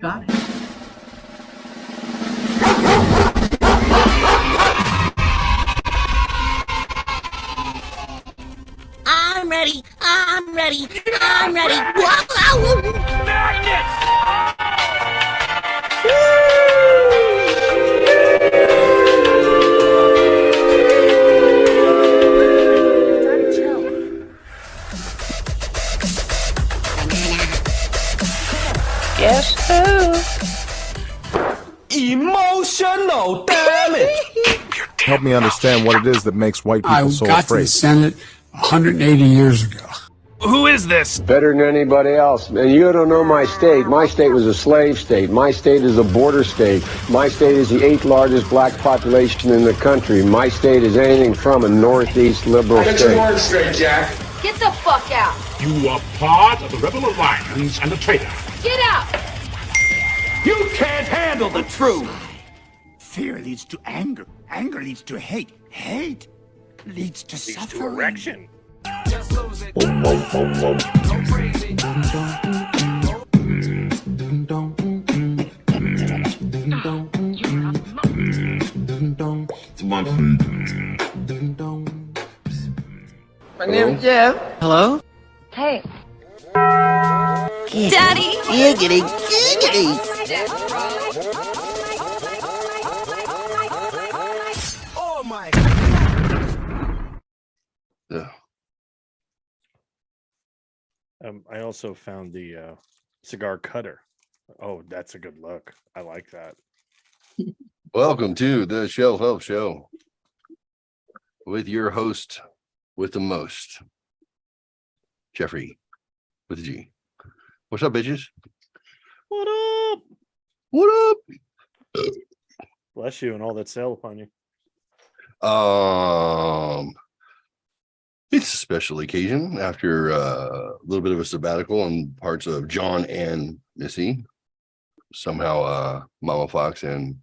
Got it. I'm ready. I'm ready. I'm ready. Whoa! Guess who? Emotional damage. Help me understand what it is that makes white people so got to afraid. the Senate 180 years ago. Who is this? Better than anybody else. And you don't know my state. My state was a slave state. My state is a border state. My state is the 8th largest black population in the country. My state is anything from a northeast liberal state. Get your words straight, Jack. Get the fuck out. You are part of the Rebel Alliance and a traitor. Get out. You can't handle the truth. Fear leads to anger. Anger leads to hate. Hate leads to suffering. To erection. My name's Jeff. Hello? Hey. Daddy! Giggity, giggity! Oh my. Yeah. I also found the cigar cutter. Oh, that's a good look. I like that. Welcome to the Shelf Help Show with your host with the most, Geoffrey with a G. What's up, bitches? What up? What up? Bless you and all that sail upon you. It's a special occasion after a little bit of a sabbatical on parts of John and Missy. Somehow, Mama Fox and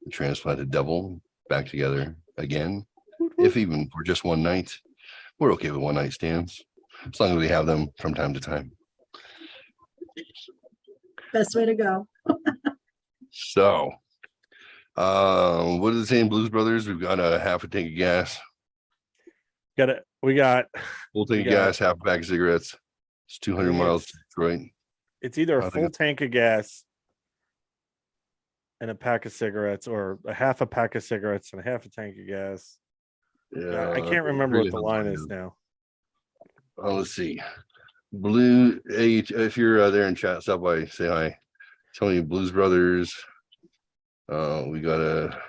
the transplanted devil back together again, if even for just one night. We're okay with one night stands, as long as we have them from time to time. Best way to go. So, what is it saying, Blues Brothers? We've got a half a tank of gas. We got Full tank of gas, half a pack of cigarettes. It's 200 miles to Detroit. It's either a full tank of gas and a pack of cigarettes, or a half a pack of cigarettes and a half a tank of gas. Yeah, I can't remember what the line is now. Let's see. Blue, hey, if you're there in chat, stop by, say hi. Tell me, Blues Brothers. We got a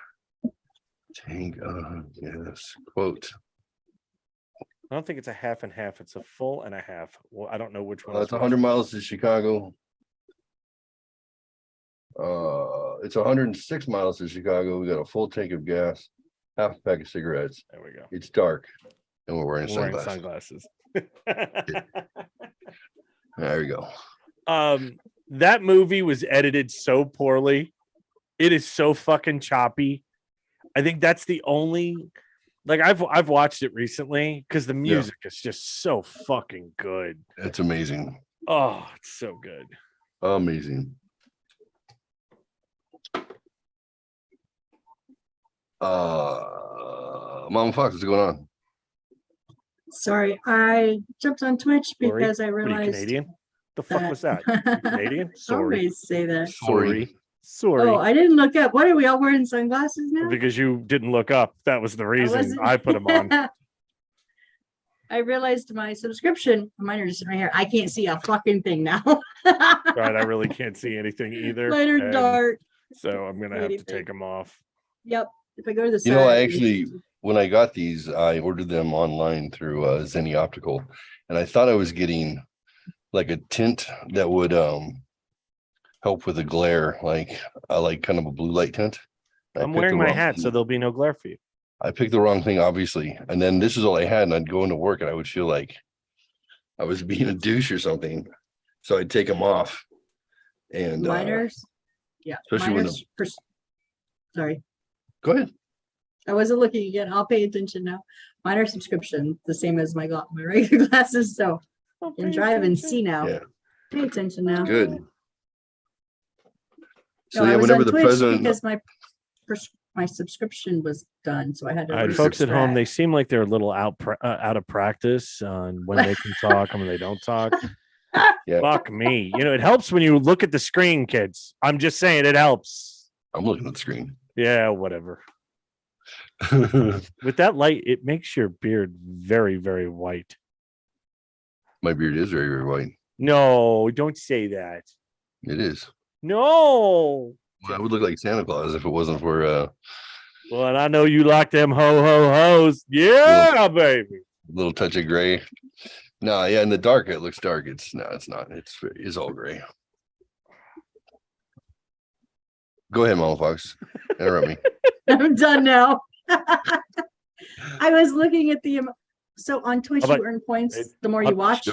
tank of gas quote. I don't think it's a half and half. It's a full and a half. Well, I don't know which one. It's 100 miles to Chicago. It's 106 miles to Chicago. We got a full tank of gas, half a pack of cigarettes. There we go. It's dark, and we're wearing sunglasses. There we go. That movie was edited so poorly. It is so fucking choppy. I think that's the only. Like I've watched it recently because the music is just so fucking good. It's amazing. Oh, it's so good. Amazing. Mama Fox, what's going on? Sorry, I jumped on Twitch because I What are you, realized. Canadian? The fuck was that? You Canadian? Sorry. Always say that. Sorry. Oh, I didn't look up. What are we all wearing sunglasses now? Because you didn't look up. That was the reason wasn't- I put them on. I realized my subscription, mine are just right here. I can't see a fucking thing now. Right, I really can't see anything either. Mine are and dark. So I'm gonna have to Anything. take them off. Yep. If I go to the You know, I side- actually, when I got these, I ordered them online through Zenny Optical, and I thought I was getting like a tint that would help with the glare, like I like kind of a blue light tint. I'm wearing my hat, so there'll be no glare for you. I picked the wrong thing, obviously, and then this is all I had, and I'd go into work, and I would feel like I was being a douche or something, so I'd take them off. And Miners. Yeah. especially when Miners sorry. Go ahead. I wasn't looking again. I'll pay attention now. Mine are subscription, the same as my regular glasses. So can drive and see now. Yeah. Pay attention now. Good. So No, I yeah, was whenever on the Twitch president, because my subscription was done, so I had to. All right, folks at home, resubscribe. they seem like they're a little out of practice on when they can talk and when they don't talk. yeah, Fuck me. You know, it helps when you look at the screen, kids. I'm just saying it helps. I'm looking at the screen. Yeah, whatever. With that light, it makes your beard very, very white. My beard is very, very white. No, don't say that. It is. No. Well, I would look like Santa Claus if it wasn't for Well, and I know you like them ho-hos. Yeah, baby. little touch of gray. No, yeah, in the dark it looks dark. It's not. It's all gray. Go ahead, Mama Fox. Interrupt me. I'm done now. I was looking at the so on Twitch you earn points the more you watch.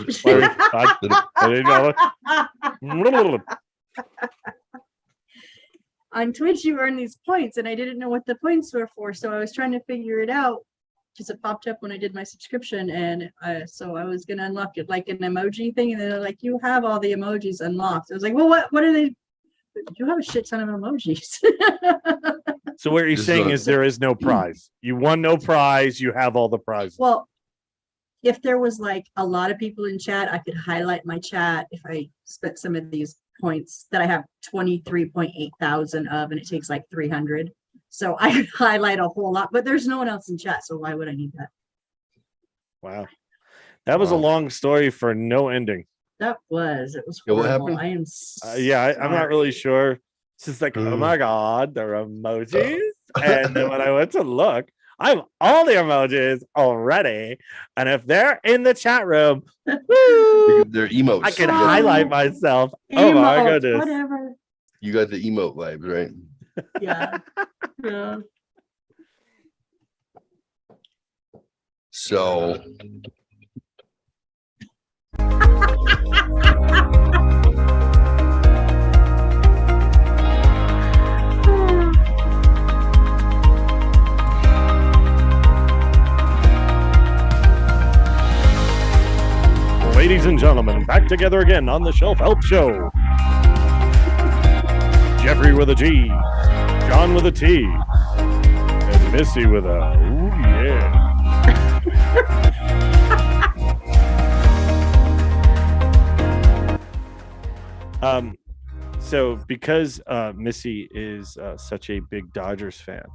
On Twitch you earn these points, and I didn't know what the points were for, so I was trying to figure it out because it popped up when I did my subscription, and so I was gonna unlock it like an emoji thing, and they're like, you have all the emojis unlocked. I was like, well, what are they? You have a shit ton of emojis. So what you're saying is there is no prize. You won no prize. You have all the prizes. Well, if there was like a lot of people in chat, I could highlight my chat if I spent some of these points that I have 23.8 thousand of, and it takes like 300. So I could highlight a whole lot, but there's no one else in chat. So why would I need that? Wow. That was a long story for no ending. It was Yeah, what horrible. happened? I am I'm not really sure. It's just like, oh my God, the emojis. And then when I went to look, I have all the emojis already. And if they're in the chat room, woo, They're emotes. I can highlight myself. Oh my Emote, goodness. whatever. You got the emote vibes, right? Yeah. Yeah. So Ladies and gentlemen, back together again on the Shelf Help Show. Geoffrey with a G, John with a T, and Missy with a ooh yeah. So because Missy is such a big Dodgers fan,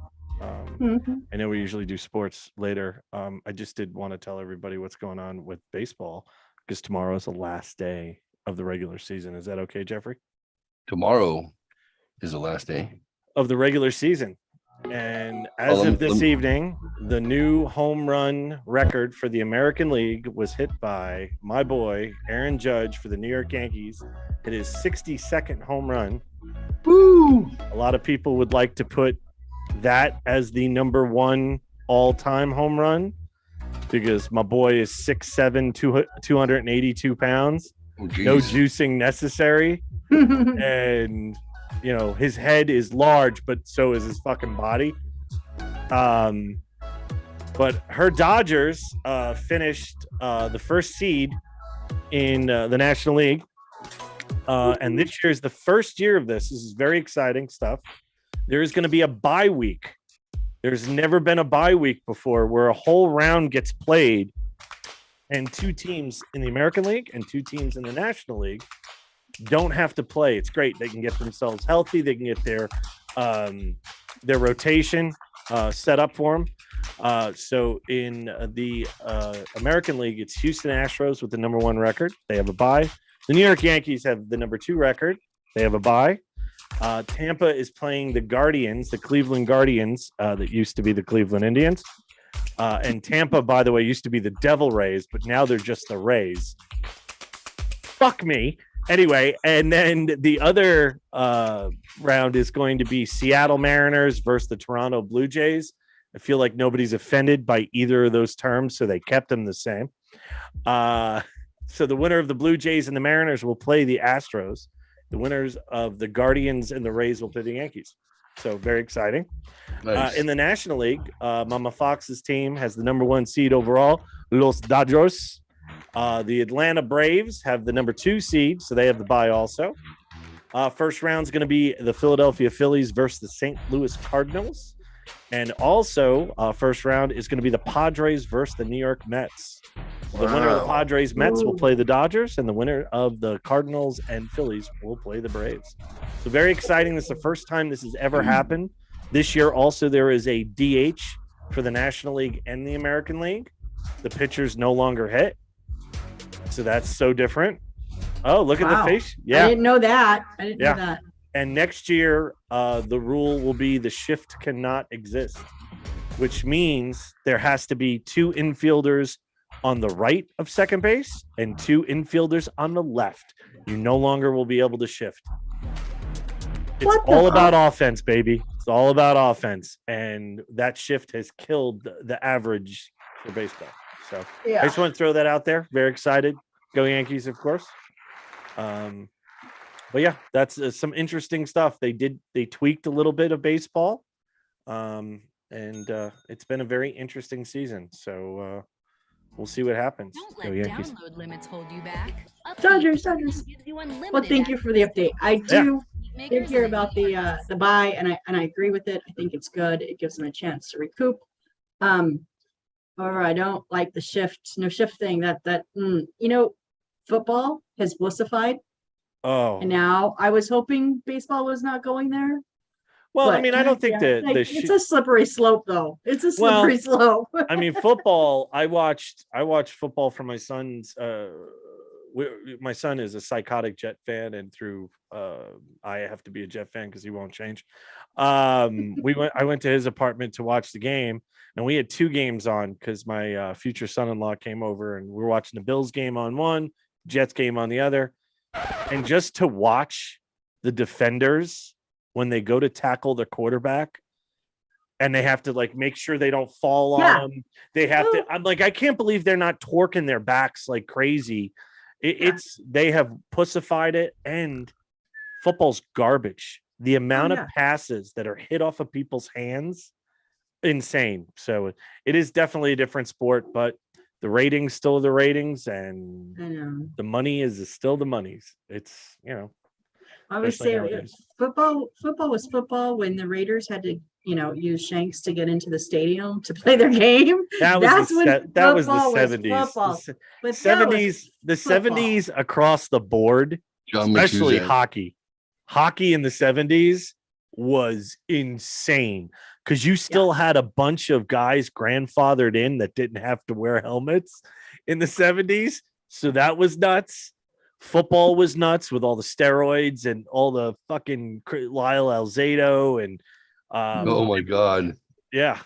I know we usually do sports later. I just did want to tell everybody what's going on with baseball because tomorrow is the last day of the regular season. Is that okay, Geoffrey? tomorrow is the last day of the regular season. And as of this evening, the new home run record for the American League was hit by my boy, Aaron Judge, for the New York Yankees. It is 62nd home run. Woo! A lot of people would like to put that as the number one all-time home run because my boy is 6'7", 282 pounds. Oh, no juicing necessary. And you know, his head is large, but so is his fucking body. But her Dodgers finished the first seed in the National League. And this year is the first year of this. This is very exciting stuff. There is going to be a bye week. There's never been a bye week before where a whole round gets played and two teams in the American League and two teams in the National League don't have to play. It's great. They can get themselves healthy. They can get their rotation set up for them. So in the American League, it's Houston Astros with the number 1 record. They have a bye. The New York Yankees have the number 2 record. They have a bye. Tampa is playing the Guardians, the Cleveland Guardians, that used to be the Cleveland Indians. And Tampa, by the way, used to be the Devil Rays, but now they're just the Rays. Fuck me. Anyway, and then the other round is going to be Seattle Mariners versus the Toronto Blue Jays. I feel like nobody's offended by either of those terms, so they kept them the same. So the winner of the Blue Jays and the Mariners will play the Astros. The winners of the Guardians and the Rays will play the Yankees. So very exciting. Nice. In the National League, Mama Fox's team has the number 1 seed overall, Los Dodgers. The Atlanta Braves have the number 2 seed, so they have the bye also. First round is going to be the Philadelphia Phillies versus the St. Louis Cardinals. And also, first round is going to be the Padres versus the New York Mets. The winner of the Padres Mets will play the Dodgers, and the winner of the Cardinals and Phillies will play the Braves. So very exciting. This is the first time this has ever happened. This year also there is a DH for the National League and the American League. The pitchers no longer hit. So that's so different. Oh, look at the face. Yeah. I didn't know that. I didn't know that. And next year, the rule will be the shift cannot exist, which means there has to be 2 infielders on the right of second base and 2 infielders on the left. You no longer will be able to shift. It's all about offense, baby. It's all about offense. And that shift has killed the average for baseball. So I just want to throw that out there. Very excited. Go Yankees, of course. But yeah, that's some interesting stuff. They tweaked a little bit of baseball. And it's been a very interesting season. So we'll see what happens. Don't let download limits hold you back. Dodgers. Well, thank you for the update. I did hear about the buy, and I agree with it. I think it's good. It gives them a chance to recoup. Or I don't like the no shift thing. Football has wussified. Oh, and now I was hoping baseball was not going there. Well, I mean, I don't think it's a slippery slope, though. It's a slippery slope. I mean, football. I watched football from my son's. My son is a psychotic Jet fan, and through I have to be a Jet fan because he won't change. I went to his apartment to watch the game, and we had 2 games on because my future son-in-law came over, and we were watching the Bills game on one, Jets game on the other, and just to watch the defenders when they go to tackle the quarterback. And they have to make sure they don't fall on them. They have to. I'm like, I can't believe they're not torquing their backs like crazy. They have pussified it, and football's garbage. The amount of passes that are hit off of people's hands, insane. So it is definitely a different sport, but the ratings still the ratings, and the money is still the monies. It's I would say football was football when the Raiders had to use Shanks to get into the stadium to play their game. That was the 70s. The 70s across the board, especially hockey. Hockey in the 70s was insane because you still had a bunch of guys grandfathered in that didn't have to wear helmets in the 70s. So that was nuts. Football was nuts with all the steroids and all the fucking Lyle Alzado and oh my god, yeah,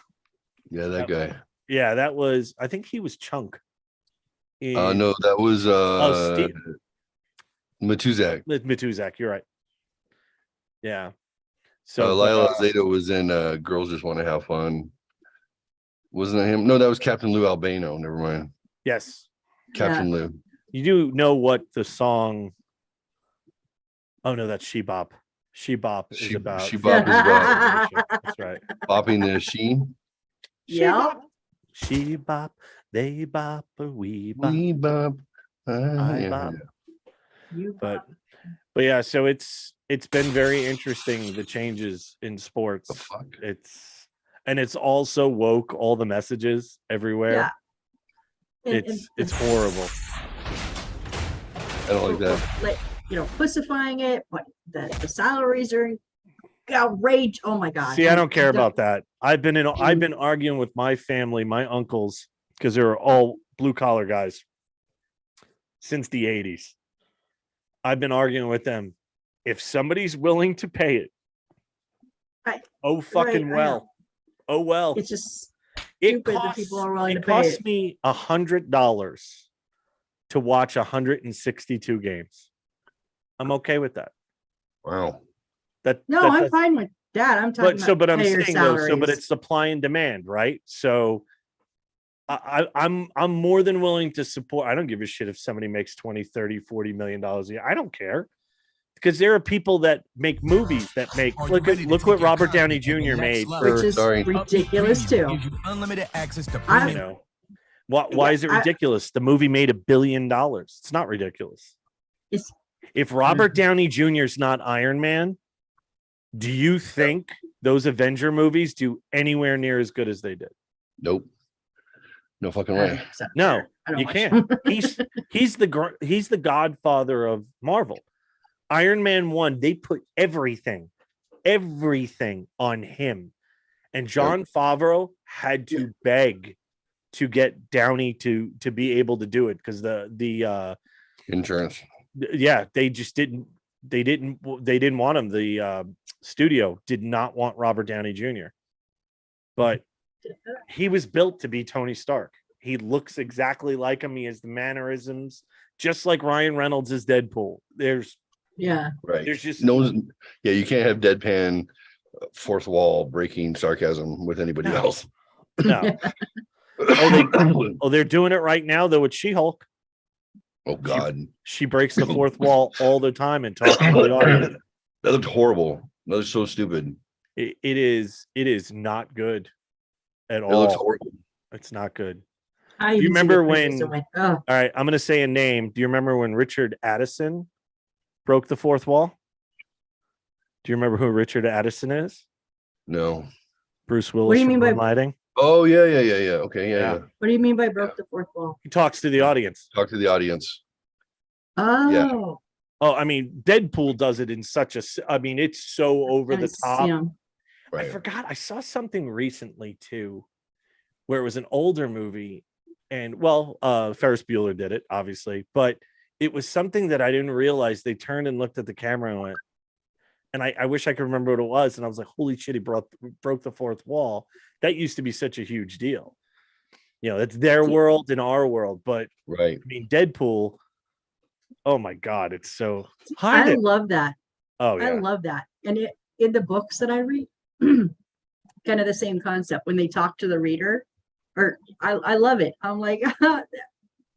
that guy. Yeah, that was. I think he was Chunk. No, that was Matuzak. Matuzak, you're right. Yeah. So Lyle Alzado was in Girls Just Want to Have Fun. Wasn't that him? No, that was Captain Lou Albano. Never mind. Yes, Captain Lou. You do know what the song? Oh no, that's She Bop. She Bop is about. She Bop is about. That's right. Bopping the sheen. Yeah. She bop, they bop, we bop. We bop. I bop. But yeah, so it's been very interesting, the changes in sports. It's also woke, all the messages everywhere. Yeah. It's horrible. I don't like that. Pussifying it, but the salaries are outrage. Oh my god. See, I don't care about that. I've been arguing with my family, my uncles, because they're all blue collar guys since the 80s. I've been arguing with them. If somebody's willing to pay it, oh well. It's just stupid that people are willing to pay it. It cost me $100 to watch 162 games. I'm okay with that. Wow. I'm fine with that. I'm talking about I'm saying though, but it's supply and demand, right? So I'm more than willing to support. I don't give a shit if somebody makes 20, 30, 40 million dollars a year. I don't care. Because there are people that make movies that make look what Robert Downey Jr. made, which is ridiculous too. Unlimited access to Why is it ridiculous? The movie made $1 billion. It's not ridiculous. If Robert Downey Jr. is not Iron Man, do you think those Avenger movies do anywhere near as good as they did? Nope. No fucking way. No, you can't. He's the godfather of Marvel. Iron Man 1, they put everything on him. And John Favreau had to beg to get Downey to be able to do it because the insurance. Yeah, they just didn't want him. The studio did not want Robert Downey Jr. But he was built to be Tony Stark. He looks exactly like him. He has the mannerisms, just like Ryan Reynolds is Deadpool. There's just you can't have deadpan fourth wall breaking sarcasm with anybody else. No. They're doing it right now though with She-Hulk. Oh God. She breaks the fourth wall all the time and talks to the audience. That looked horrible. That was so stupid. It is not good at all. It looks horrible. It's not good. Do you remember when all right, I'm gonna say a name. Do you remember when Richard Addison broke the fourth wall? Do you remember who Richard Addison is? No. Bruce Willis. What do you mean by lighting? Oh yeah. Okay, yeah. What do you mean by broke the fourth wall? He talks to the audience. Talk to the audience. Oh. Yeah. Oh, I mean, Deadpool does it in such a. I mean, it's so over the top. Right. I forgot. I saw something recently too, where it was an older movie, and Ferris Bueller did it, obviously, but it was something that I didn't realize. They turned and looked at the camera and went, and I wish I could remember what it was, and I was like, "Holy shit, he broke the fourth wall." That used to be such a huge deal. It's their world and our world, but right. I mean, Deadpool. Oh my God, it's so hard. I love that. Oh yeah, I love that. And in the books that I read, kind of the same concept when they talk to the reader, or I love it. I'm like,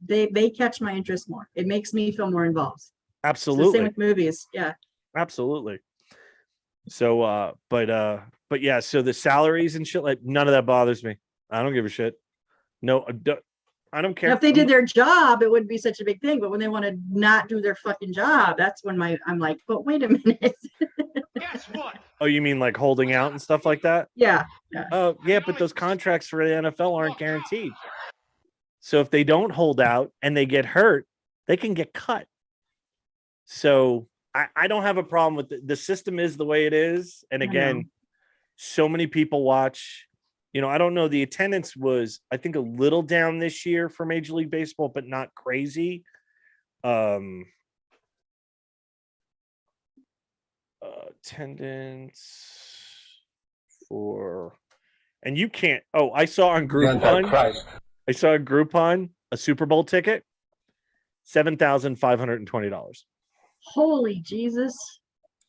they catch my interest more. It makes me feel more involved. Absolutely. It's the same with movies. Yeah. Absolutely. So but yeah, so the salaries and shit, like none of that bothers me. I don't give a shit. No, I don't care. Now, if they did their job, it wouldn't be such a big thing. But when they want to not do their fucking job, that's when I'm like, but wait a minute. Guess what? Oh, you mean like holding out and stuff like that? Yeah. Oh, yeah, but those contracts for the NFL aren't guaranteed. So if they don't hold out and they get hurt, they can get cut. So I don't have a problem with the system is the way it is. And again, so many people watch. I don't know. The attendance was, I think, a little down this year for Major League Baseball, but not crazy. Attendance for, and you can't. Oh, I saw on Groupon. I saw on Groupon a Super Bowl ticket, $7,520. Holy Jesus!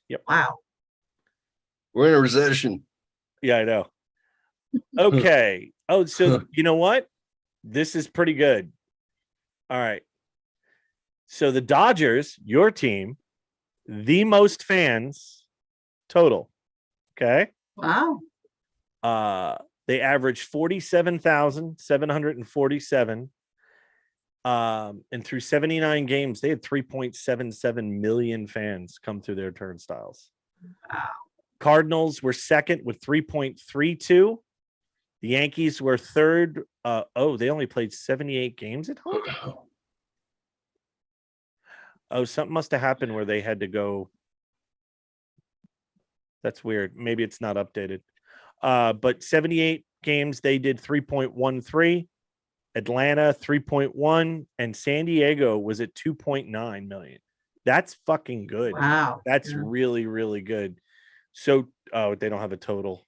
Yep. Wow. We're in a recession. Yeah, I know. Okay. Oh, so you know what? This is pretty good. All right. So the Dodgers, your team, the most fans total. Okay. Wow. They averaged 47,747. And through 79 games, they had 3.77 million fans come through their turnstiles. Wow. Cardinals were second with 3.32. The Yankees were third. They only played 78 games at home. Oh, something must have happened where they had to go. That's weird. Maybe it's not updated. But 78 games, they did 3.13. Atlanta 3.1, and San Diego was at 2.9 million. That's fucking good. Wow. That's really, really good. So, they don't have a total.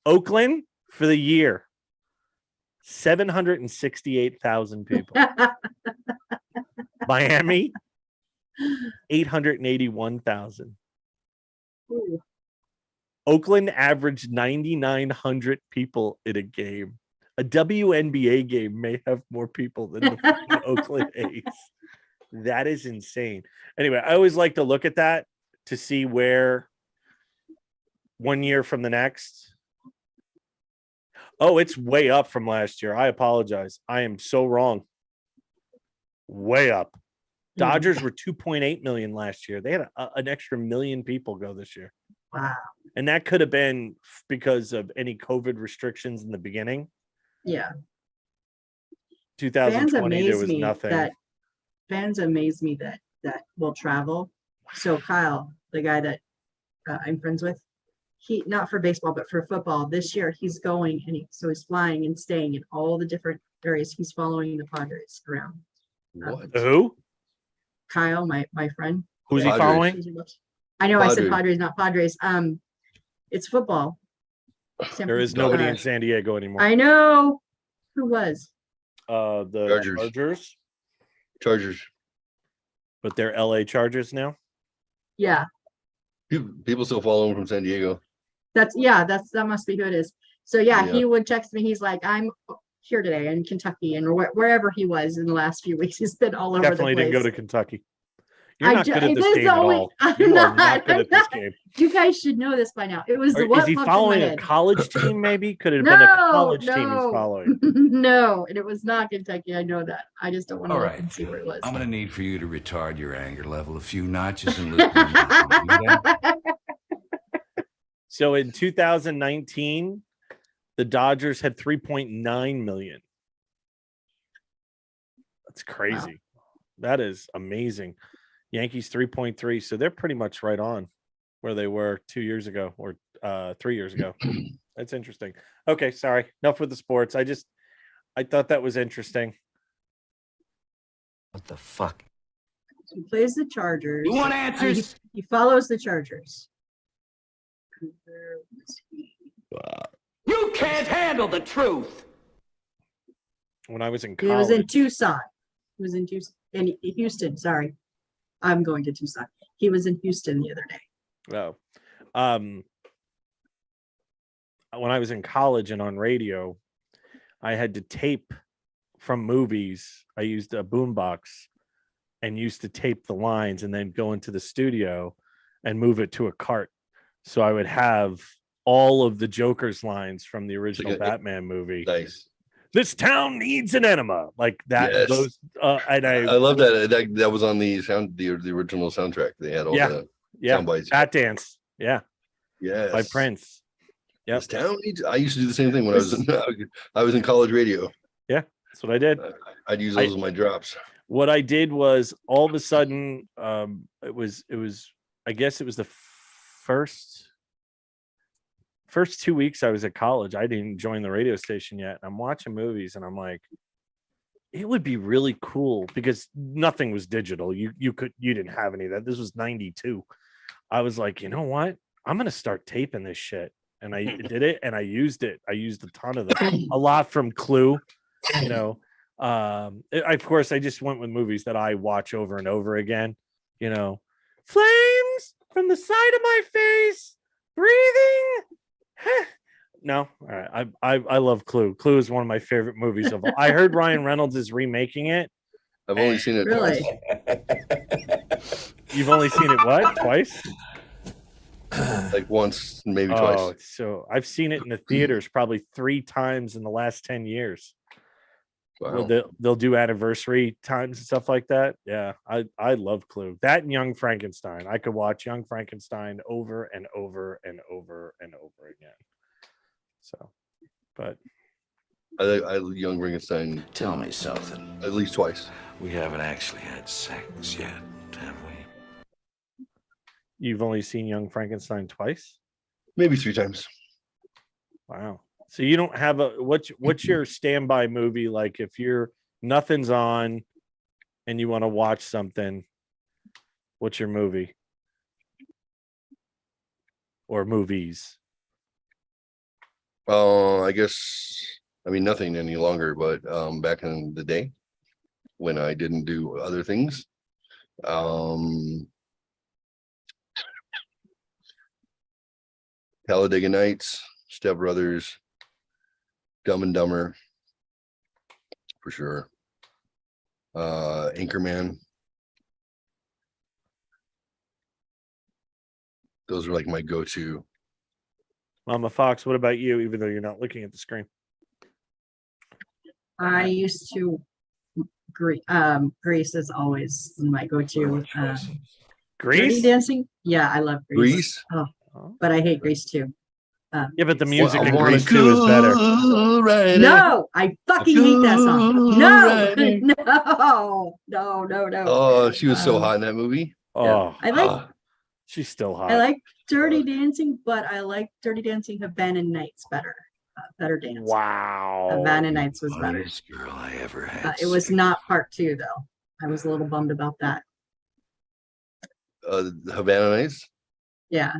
Oakland for the year, 768,000 people. Miami, 881,000. Oakland averaged 9,900 people in a game. A WNBA game may have more people than the Oakland A's. That is insane. Anyway, I always like to look at that to see where 1 year from the next. Oh, it's way up from last year. I apologize. I am so wrong. Way up. Dodgers were 2.8 million last year. They had an extra million people go this year. Wow. And that could have been because of any COVID restrictions in the beginning. Yeah. 2020, there was nothing. Fans amaze me that will travel. So Kyle, the guy that I'm friends with, he, not for baseball, but for football, this year he's going and so he's flying and staying in all the different areas. He's following the Padres around. What? Who? Kyle, my friend. Who's he following? I know Padres. I said Padres, not Padres. It's football. There is nobody in San Diego anymore. I know. Who was? The Chargers. But they're LA Chargers now. Yeah. People still follow him from San Diego. That must be who it is. So yeah, he would text me. He's like, I'm here today in Kentucky, and wherever he was in the last few weeks, he's been all over Definitely the place. didn't go to Kentucky. You're not good at this game at all. You are not good at this game. You guys should know this by now. It was the Is he following a college team? Maybe could have been a college team he's following. No, and it was not Kentucky. I know that. I just don't want to look and see where it was. I'm gonna need for you to retard your anger level a few notches and lose my So in 2019, the Dodgers had 3.9 million. That's crazy. Wow. That is amazing. Yankees 3.3. So they're pretty much right on where they were 2 years ago or 3 years ago. That's interesting. Okay, sorry. Enough with the sports. I thought that was interesting. What the fuck? He plays the Chargers. You want answers? He follows the Chargers. You can't handle the truth. When I was in He college. was in Tucson. He was in Tucson. In Houston, sorry. I'm going to Tucson. He was in Houston the other day. Oh. When I was in college and on radio, I had to tape from movies. I used a boombox and used to tape the lines and then go into the studio and move it to a cart. So I would have all of the Joker's lines from the original Batman movie. Nice. This town needs an enema, like that. Yes. Those, and I love that. That was on the original soundtrack. They had all the sound bites. Bat Dance, yes, by Prince. Yeah, this town needs. I used to do the same thing when I was in college radio. Yeah, that's what I did. I'd use those as my drops. What I did was all of a sudden, it was. I guess it was the first 2 weeks I was at college. I didn't join the radio station yet. I'm watching movies and I'm like, it would be really cool because nothing was digital. You didn't have any of that. This was 92. I was like, you know what? I'm going to start taping this shit. And I did it and I used it. I used a ton of them, a lot from Clue, you know. Of course, I just went with movies that I watch over and over again, you know. Flames from the side of my face, breathing. No, all right. I love Clue. Clue is one of my favorite movies of all. I heard Ryan Reynolds is remaking it. I've only seen it really? twice. You've only seen it what? Twice? Like once, maybe twice. So I've seen it in the theaters probably 3 times in the last 10 years. Wow. They'll do anniversary times and stuff like that. Yeah, I love Clue. That and Young Frankenstein. I could watch Young Frankenstein over and over and over and over again. So, but I Young Frankenstein. Tell me something. At least twice. We haven't actually had sex yet, have we? You've only seen Young Frankenstein twice? Maybe 3 times. Wow. So you don't have what's your standby movie like if nothing's on and you want to watch something? What's your movie? Or movies? I mean nothing any longer, but back in the day when I didn't do other things. Talladega Nights, Step Brothers, Dumb and Dumber, for sure. Anchorman. Those are like my go-to. Mama Fox, what about you, even though you're not looking at the screen? I used to Grease is always my go-to. Dirty Grease? Dancing? Yeah, I love Grease. Grease? Oh, but I hate Grease too. Yeah, but the music I in wanna Grease 2 is better. go right No, I fucking hate that song. No, Right. no. Oh, she was so hot in that movie. Oh, I like Oh, she's still hot. I like Dirty Dancing, but I like Dirty Dancing Havana Nights better. Better dance. Wow. Havana Nights was better. hottest girl I ever had. It was not part 2 though. I was a little bummed about that. The Havana Nights. Yeah,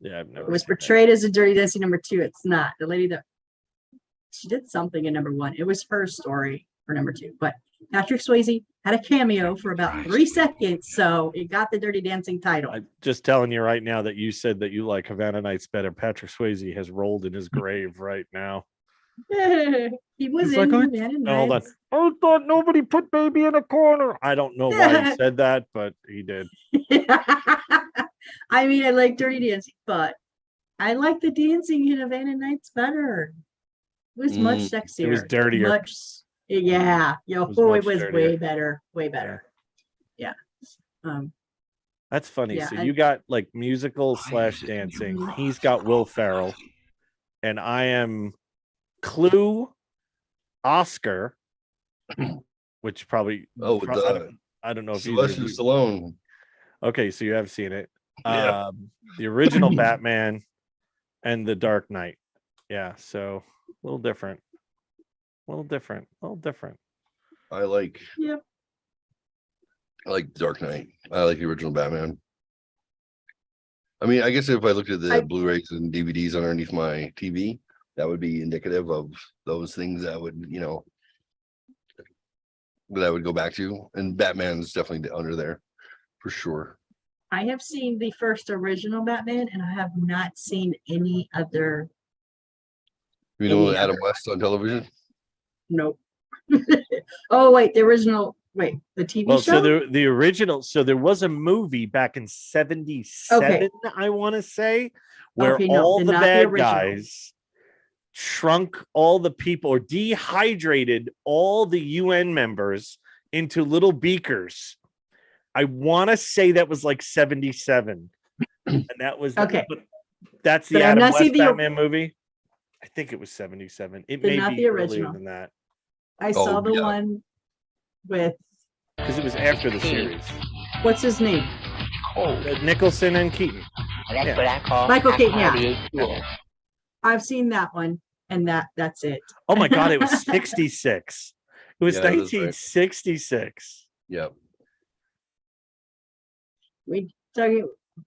Yeah, I've never it was seen portrayed as a Dirty Dancing number 2. It's not. The lady that she did something in number 1. It was her story for number 2, but Patrick Swayze had a cameo for about 3 seconds, so it got the Dirty Dancing title. I'm just telling you right now that you said that you like Havana Nights better. Patrick Swayze has rolled in his grave right now. He was He's in like, Havana hold on. Nights. I thought nobody put baby in a corner. I don't know why he said that, but he did. I mean, I like Dirty Dancing, but I like the dancing in Havana Nights better. It was much sexier. It was dirtier. Much, yeah. Yo, It was it much was dirtier. way better. Way better. Yeah. That's funny. Yeah, So I- you got like musical / dancing. He's got Will Ferrell, and I am Clue, Oscar, which probably I don't know if either of Sylvester you- Stallone. Okay, so you have seen it. Yeah. The original Batman and the Dark Knight. Yeah, so a little different. I like. Yep. I like Dark Knight. I like the original Batman. I mean, I guess if I looked at the Blu-rays and DVDs underneath my TV, that would be indicative of those things that would, that I would go back to. And Batman's definitely under there for sure. I have seen the first original Batman, and I have not seen any other. You know Any Adam other West on television? Nope. Oh wait, the original. Wait, the TV Well, show. so the original, so there was a movie back in 77, Okay. I want to say, where Okay, no, all then the not the bad original. guys shrunk all the people or dehydrated all the UN members into little beakers. I want to say that was like 77. And that was Okay. but that's the But I've Adam not seen West the- Batman movie. I think it was 77. It But may not be the earlier original. than that I Oh, saw the yeah. one with because it was after the series. what's his name? Nicholson and Keaton. That's Yeah. what I call Michael a Keaton, yeah. party tool. I've seen that one, and that's it. Oh my God, it was 66. It was Yeah, that's right. 1966. Yep.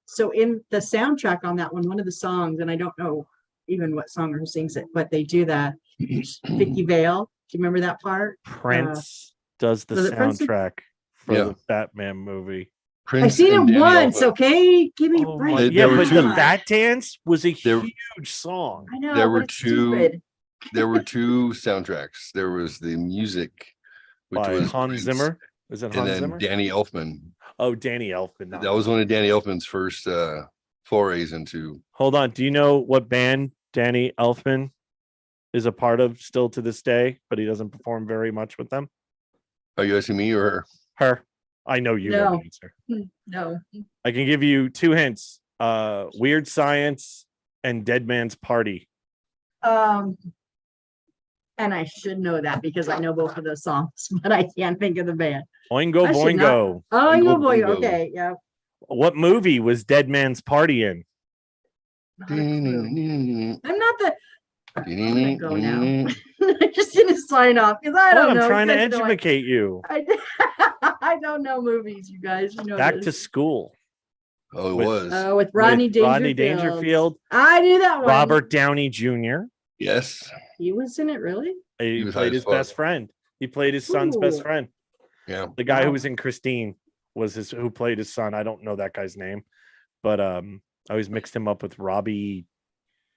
So in the soundtrack on that one of the songs, and I don't know even what song or who sings it, but they do that. Vicky Vale. Do you remember that part? Prince does the was it Prince? soundtrack for Yeah. the Batman movie. I've seen and it Danny once. Elfman. Okay, give me a Oh break. my, There yeah, were but two- the Bat Dance was a There- huge song. I know. There but were it's two- stupid. There were two soundtracks. There was the music, which By was Hans Prince, Zimmer. Is it and Hans then Zimmer? Danny Elfman. Oh, Danny Elfman. not- That was one of Danny Elfman's first forays into. Hold on. Do you know what band Danny Elfman is a part of still to this day, but he doesn't perform very much with them? Are you asking me or her? Her. I know you know No. the answer. No. I can give you 2 hints. Weird Science and Dead Man's Party. And I should know that because I know both of those songs, but I can't think of the band. Oingo I should not- Boingo. Oh, you Bingo boy. Bongo. Okay, yeah. What movie was Dead Man's Party in? Not a clue. I'm not the. I'm gonna go now. Mm-hmm. I'm just gonna sign off because I Oh, don't I'm know. trying to You guys know educate you. I don't know movies, you guys. You know Back this. to School. Oh, it With- was. With Rodney with Dangerfield. Rodney Dangerfield, I knew that one. Robert Downey Jr. Yes. He was in it, really? He was high played as his fuck. best friend. He played his son's best Ooh. friend. Yeah. The guy who Wow. was in Christine was who played his son. I don't know that guy's name, but I always mixed him up with Robbie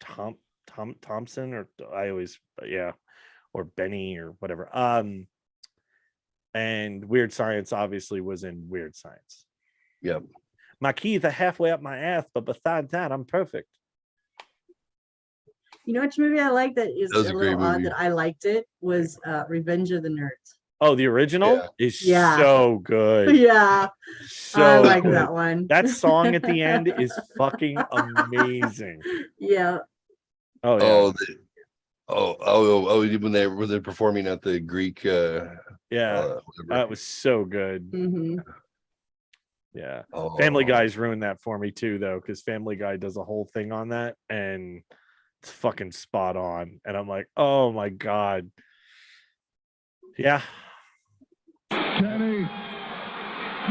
Thompson, or or Benny or whatever. And Weird Science obviously was in Weird Science. Yep. My keys are halfway up my ass, but besides that, I'm perfect. You know which movie I like that is That was a a great little odd movie. that I liked it was Revenge of the Nerds. Oh, the original Yeah. is Yeah. so good. Yeah, So I like good. that one. That song at the end is fucking amazing. Yeah. Oh yeah. When they're performing at the Greek Yeah. whatever. That was so good. Hmm. Yeah. Oh. Family Guy's ruined that for me too, though, because Family Guy does a whole thing on that and it's fucking spot on. And I'm like, oh my God. Yeah. Kenny,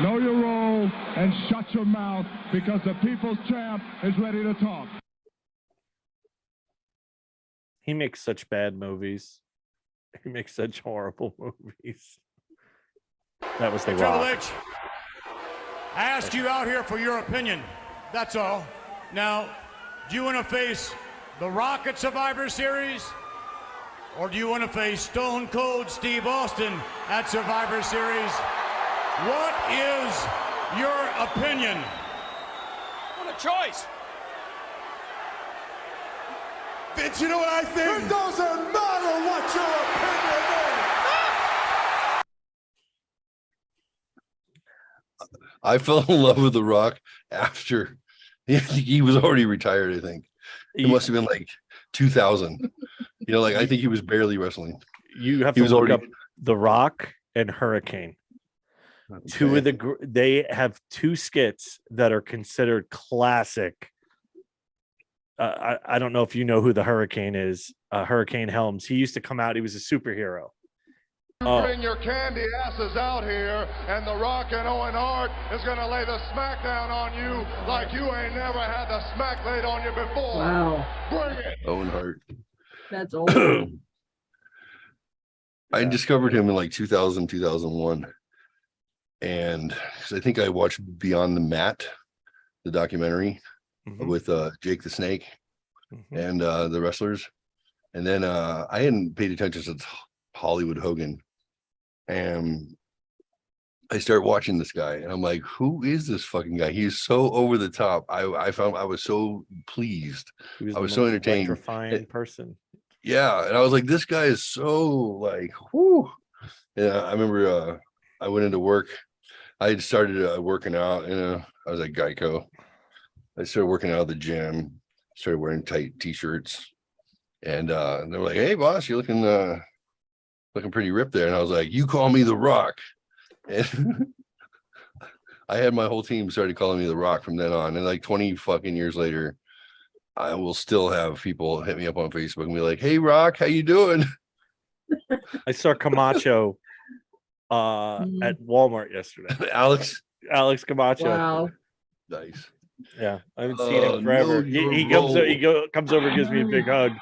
know your role and shut your mouth because the people's champ is ready to talk. He makes such bad movies. He makes such horrible movies. That was the Triple Rock. H, I asked you out here for your opinion. That's all. Now, do you want to face The Rock at Survivor Series? Or do you want to face Stone Cold Steve Austin at Survivor Series? What is your opinion? What a choice. Vince, you know what I think? It doesn't matter what your opinion is. I fell in love with The Rock after he was already retired. I think it must have been like 2000. You know, like I think he was barely wrestling. You have He to was look already- up The Rock and Hurricane. Two of they have two skits that are considered classic. I don't know if you know who the Hurricane is. Hurricane Helms. He used to come out. He was a superhero. Bring your candy asses out here, and The Rock and Owen Hart is going to lay the smackdown on you like you ain't never had the smack laid on you before. Wow. Bring it. Owen Hart. That's old. I discovered him in like 2000, 2001. And 'cause I think I watched Beyond the Mat, the documentary with Jake the Snake and the wrestlers. And then I hadn't paid attention since Hollywood Hogan. And I start watching this guy and I'm like, who is this fucking guy? He's so over the top. I found I was so pleased. I was so entertained. Electrifying person. Yeah. And I was like, this guy is so like, whoo. Yeah. I remember I went into work. I had started working out, I was at Geico. I started working out at the gym, started wearing tight t-shirts. And they were like, hey boss, you're looking pretty ripped there. And I was like, you call me The Rock. And I had my whole team started calling me The Rock from then on. And like 20 fucking years later, I will still have people hit me up on Facebook and be like, hey Rock, how you doing? I saw Camacho at Walmart yesterday. Alex Camacho. Wow. Nice. Yeah, I haven't seen him forever. know He your comes over and gives me a big hug. Know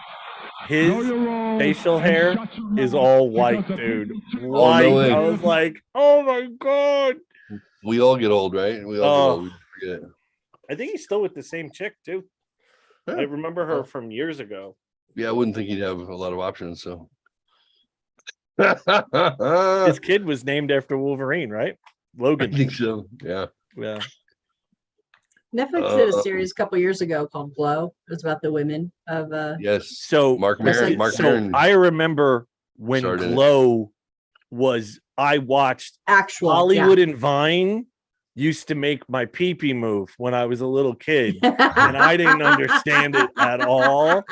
His your role facial and hair shut your is mouth all because white, the dude. people's champ- White. way. I was like, oh my God. We all get old, right? We all get old. We forget. I think he's still with the same chick too. Yeah. I remember her from years ago. Yeah, I wouldn't think he'd have a lot of options. So His kid was named after Wolverine, right? Logan. I think so. Yeah. Yeah. Netflix did a series a couple years ago called Glow. It was about the women of Yes. So Mark That's Maron. like- Mark so Maron. I remember when starred in it. Glow was, I watched actual Hollywood and Vine used to make my pee-pee move when I was a little kid, and I didn't understand it at all.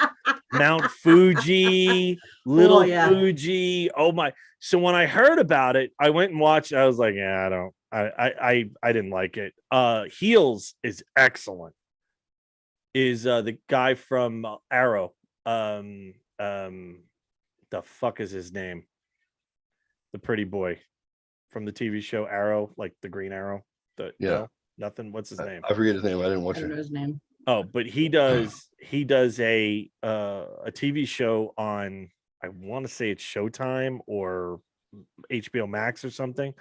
Mount Fuji, Little yeah. Fuji. Oh my! So when I heard about it, I went and watched. I was like, yeah, I didn't like it. Heels is excellent. Is the guy from Arrow? The fuck is his name? The pretty boy from the TV show Arrow, like the Green Arrow. No, nothing. What's his name? I forget his name. I didn't watch I don't know it. his name. Oh, but he does a TV show on, I want to say it's Showtime or HBO Max or something,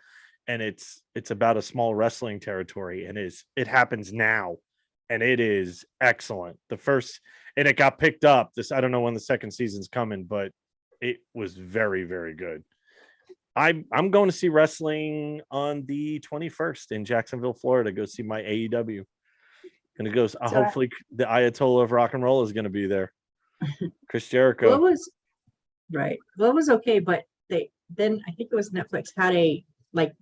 and it's about a small wrestling territory, and it happens now, and it is excellent. And it got picked up. I don't know when the second season's coming, but it was very, very good. I'm going to see wrestling on the 21st in Jacksonville, Florida. Go see my AEW. And it goes. Hopefully, the Ayatollah of rock and roll is going to be there. Chris Well, Jericho. it was right. Well, it was okay, but then I think it was Netflix had a like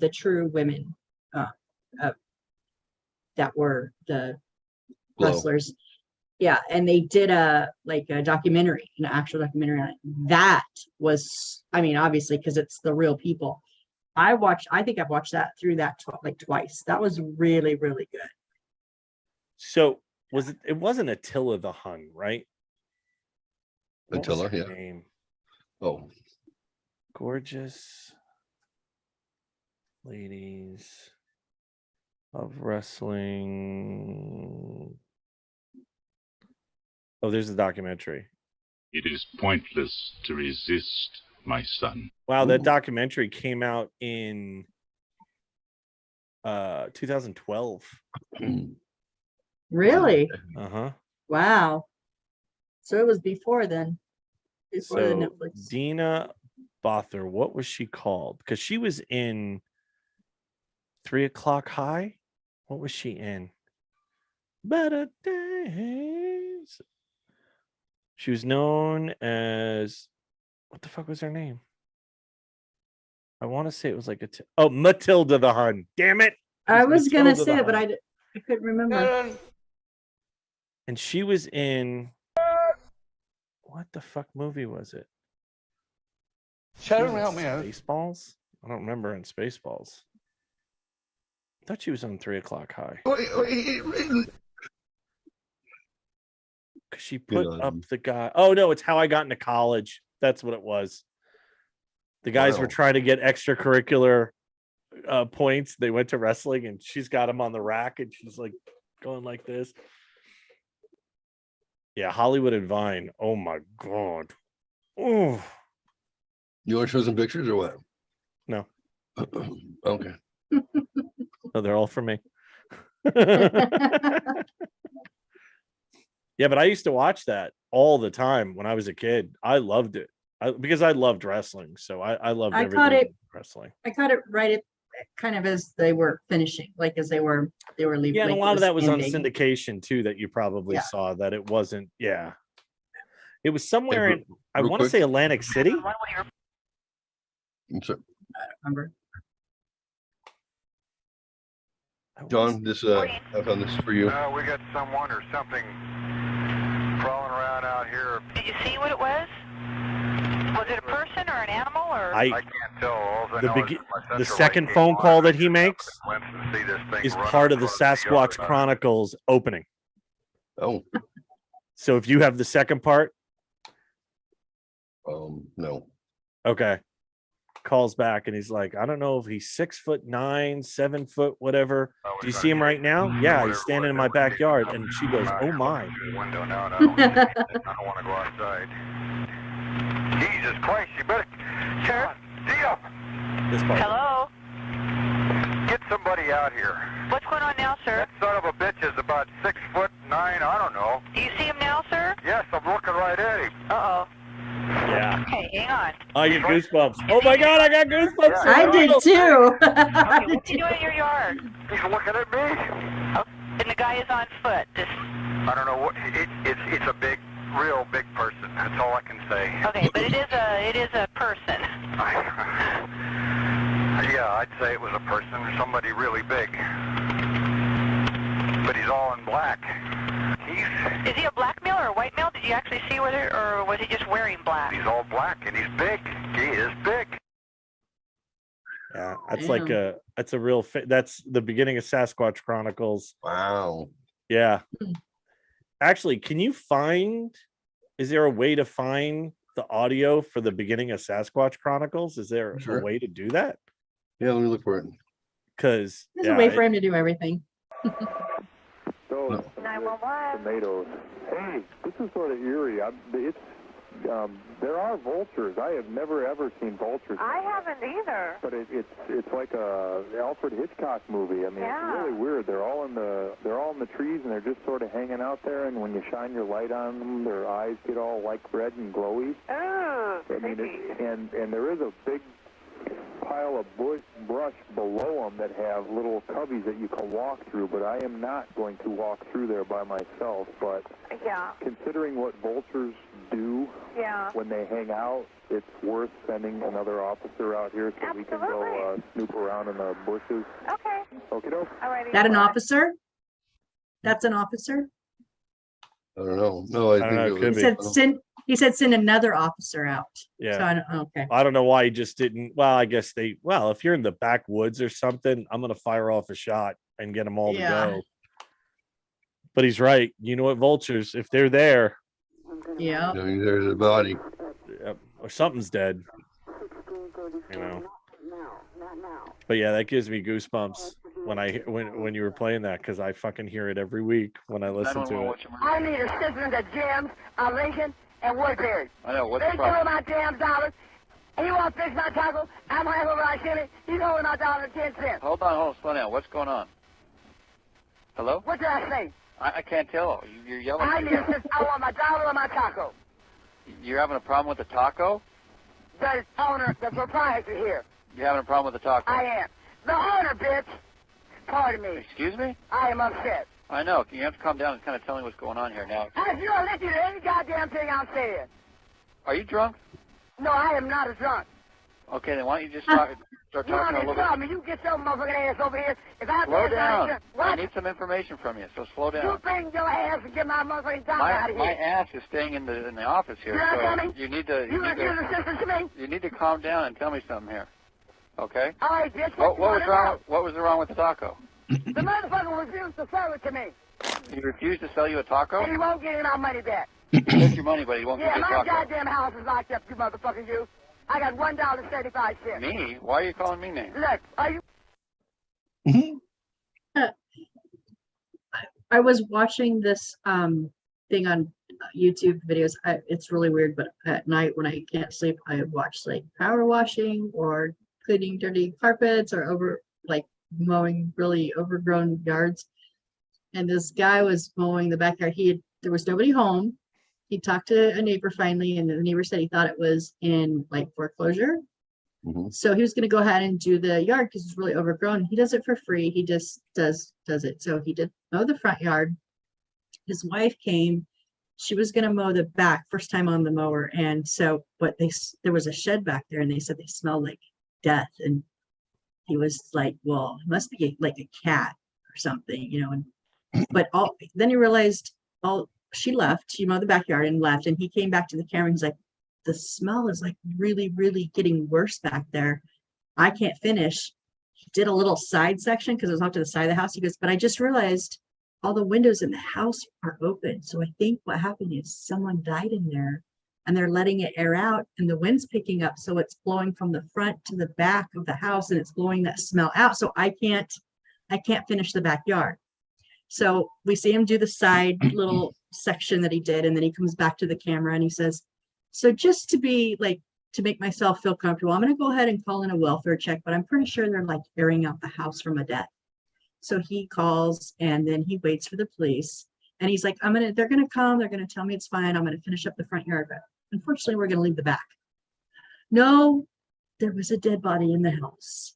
the true women uh, uh that were the Glow. wrestlers. Yeah, and they did a documentary, an actual documentary on it. That was, I mean, obviously because it's the real people. I think I've watched that through that twice. That was really, really good. So it wasn't Attila the Hun, right? What was Attila, her yeah. name? Oh, Gorgeous ladies of wrestling. Oh, there's the documentary. It is pointless to resist, my son. Wow, that documentary came out in 2012. Really? Uh-huh. Wow. So it was before then. Before the So Netflix. Dina Bother, what was she called? Because she was in 3 O'Clock High. What was she in? Better Days. She was known as, what the fuck was her name? I want to say it was like Matilda the Hun. Damn it! I was gonna Matilda say the it, but Hun. I couldn't remember. And she was in, what the fuck movie was it? Shadow, help me out. Spaceballs? I don't remember in Spaceballs. I thought she was on 3 O'Clock High. Because she put up the guy. Oh no, it's How I Got into College. That's what it was. The guys were trying to get extracurricular points. They went to wrestling, and she's got him on the rack, and she's like going like this. Yeah, Hollywood and Vine. Oh my god. Oh. You want to show some pictures or what? No. Okay. No, they're all for me. Yeah, but I used to watch that all the time when I was a kid. I loved it because I loved wrestling. So I loved everything wrestling. I caught it right at kind of as they were finishing, like as they were leaving. Yeah, and like a lot of that was ending. on syndication too, that you probably saw that it wasn't. Yeah. It was somewhere in, I want to say Atlantic City. I'm sorry. I don't remember. John, I found this for you. We got someone or something crawling around out here. Did you see what it was? Was it a person or an animal or? I can't tell. All I know is my The central second light phone came call on, that he makes and see this thing is running part of the across the yard. Sasquatch Chronicles opening. Oh. So if you have the second part. No. Okay. Calls back and he's like, I don't know if he's 6'9", 7 foot, whatever. Do you see him right now? Yeah, he's standing in my backyard. And she goes, oh my. Window now, and I don't want to go outside. Jesus Christ, you better. Sure. Deal. This part. Hello? Get somebody out here. What's going on now, sir? That son of a bitch is about 6'9". I don't know. Do you see him now, sir? Yes, I'm looking right at him. Uh-oh. Yeah. Okay, hang on. I get goosebumps. Oh my god, I got goosebumps. I did too. Okay, what's he doing in your yard? He's looking at me. Oh, and the guy is on foot. I don't know what. It's a big, real big person. That's all I can say. Okay, but it is a person. Yeah, I'd say it was a person, somebody really big. But he's all in black. Is he a black male or a white male? Did you actually see whether, or was he just wearing black? He's all black and he's big. He is big. Yeah, that's a real that's the beginning of Sasquatch Chronicles. Wow. Yeah. Actually, is there a way to find the audio for the beginning of Sasquatch Chronicles? Is there a way to do that? Yeah, let me look for it. Because there's a way for him to do everything. So, 911. tomatoes. Hey, this is sort of eerie. There are vultures. I have never ever seen vultures. I haven't either. But it's like a Alfred Hitchcock movie. I mean, Yeah. it's really weird. They're all in the trees and they're just sort of hanging out there. And when you shine your light on them, their eyes get all like red and glowy. Oh, I mean, and there is a big pile of brush below them that have little cubbies that you can walk through, but I am not going to walk through there by myself. But considering what vultures do when they hang out, it's worth sending another officer out here so we can go snoop around in the bushes. Okay. Okie doke. Alrighty. That an officer? That's an officer? I don't know. No, I don't think know, it it was, could be. He said send another officer out. Yeah. So I don't, okay. I don't know why he just didn't. Well, I guess if you're in the backwoods or something, I'm going to fire off a shot and get them all to go. But he's right. You know what? Vultures, if they're there. Yeah. There's a body. Or something's dead. But yeah, that gives me goosebumps when you were playing that, because I fucking hear it every week when I listen to it. I need assistance at Jim's, Lincoln, and Woodbury. I know, what's They the problem? threw my damn dollars. And you want to fix my taco? I'm going to have a right chili. He's holding my $1.10. Hold on, slow down. What's going on? Hello? What did I say? I can't tell. You're yelling. I need assistance. I want my dollar or my taco. You're having a problem with the taco? The owner, the proprietor here. You're having a problem with the taco? I am. The owner, bitch. Pardon me. Excuse me? I am upset. I know. You have to calm down and kind of tell me what's going on here now. I feel let you to any goddamn thing I'm saying. Are you drunk? No, I am not a drunk. Okay, then why don't you just start You talking a want little to tell bit. me? You get your motherfucking ass over here. If I Slow down. I what? need some information from you, so slow You down. bring your ass and get my motherfucking dollar out of My here. ass is staying in the office here, You know what I so mean? you need to You refuse assistance to me? you need to calm down and tell me something here. Okay? All right, bitch. What you was wanna wrong? know? What was wrong with the taco? The motherfucker refused to sell it to me. He refused to sell you a taco? And he won't get my money back. He took your money, but he won't Yeah, give you a my taco. goddamn house is locked up, you motherfucking you. I got $1.75. Me? Why are you calling me names? Look, are you... I was watching this thing on YouTube videos. It's really weird, but at night when I can't sleep, I watch like power washing or cleaning dirty carpets or mowing really overgrown yards. And this guy was mowing the backyard. There was nobody home. He talked to a neighbor finally, and the neighbor said he thought it was in like foreclosure. So he was going to go ahead and do the yard because it's really overgrown. He does it for free. He just does it. So he did mow the front yard. His wife came. She was going to mow the back, first time on the mower. And so, but there was a shed back there, and they said they smelled like death. And he was like, well, it must be like a cat or something, but then he realized, she left, she mowed the backyard and left. And he came back to the camera. And he's like, the smell is like really, really getting worse back there. I can't finish. He did a little side section because it was off to the side of the house. He goes, but I just realized all the windows in the house are open. So I think what happened is someone died in there and they're letting it air out and the wind's picking up. So it's blowing from the front to the back of the house and it's blowing that smell out. So I can't finish the backyard. So we see him do the side little section that he did. And then he comes back to the camera and he says, so just to make myself feel comfortable, I'm going to go ahead and call in a welfare check, but I'm pretty sure they're like airing out the house from a death. So he calls and then he waits for the police and he's like, they're going to come. They're going to tell me it's fine. I'm going to finish up the front yard, but unfortunately we're going to leave the back. No, there was a dead body in the house.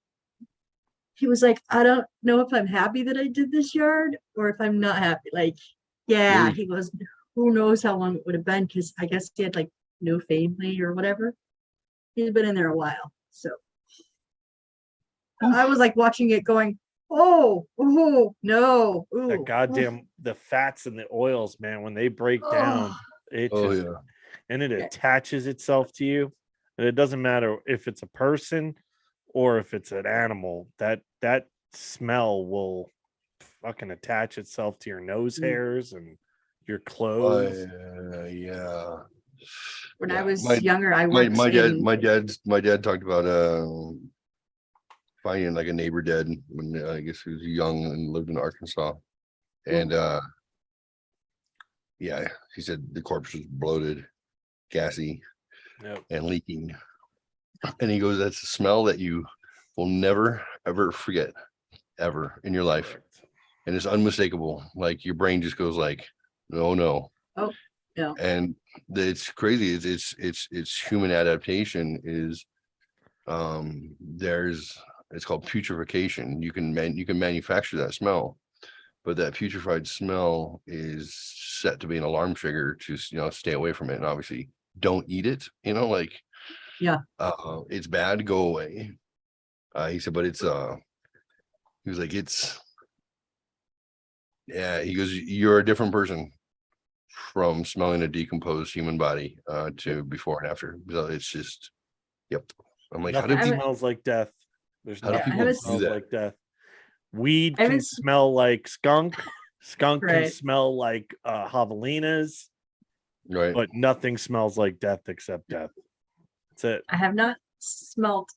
He was like, I don't know if I'm happy that I did this yard or if I'm not happy. He was, who knows how long it would have been. Cause I guess he had like no family or whatever. He's been in there a while. So I was like watching it going, oh no. The goddamn, the fats and the oils, man, when they break down, it just, and it attaches itself to you. And it doesn't matter if it's a person or if it's an animal, that smell will fucking attach itself to your nose hairs and your clothes. When I was younger, I worked my dad talked about finding like a neighbor dead when I guess he was young and lived in Arkansas. And he said the corpse was bloated, gassy, and leaking. And he goes, that's a smell that you will never ever forget ever in your life. And it's unmistakable. Like your brain just goes like, no. Oh, yeah. And it's crazy. It's human adaptation is It's called putrefaction. You can manufacture that smell, but that putrefied smell is set to be an alarm trigger to stay away from it, and obviously don't eat it. It's bad. Go away. He said, but he was like, he goes, you're a different person from smelling a decomposed human body to before and after. So it's just, yep. I'm like, nothing smells like death. There's nothing that smells like death. Weed can smell like skunk. Skunk can smell like javelinas. Right. But nothing smells like death except death. That's it. I have not smelt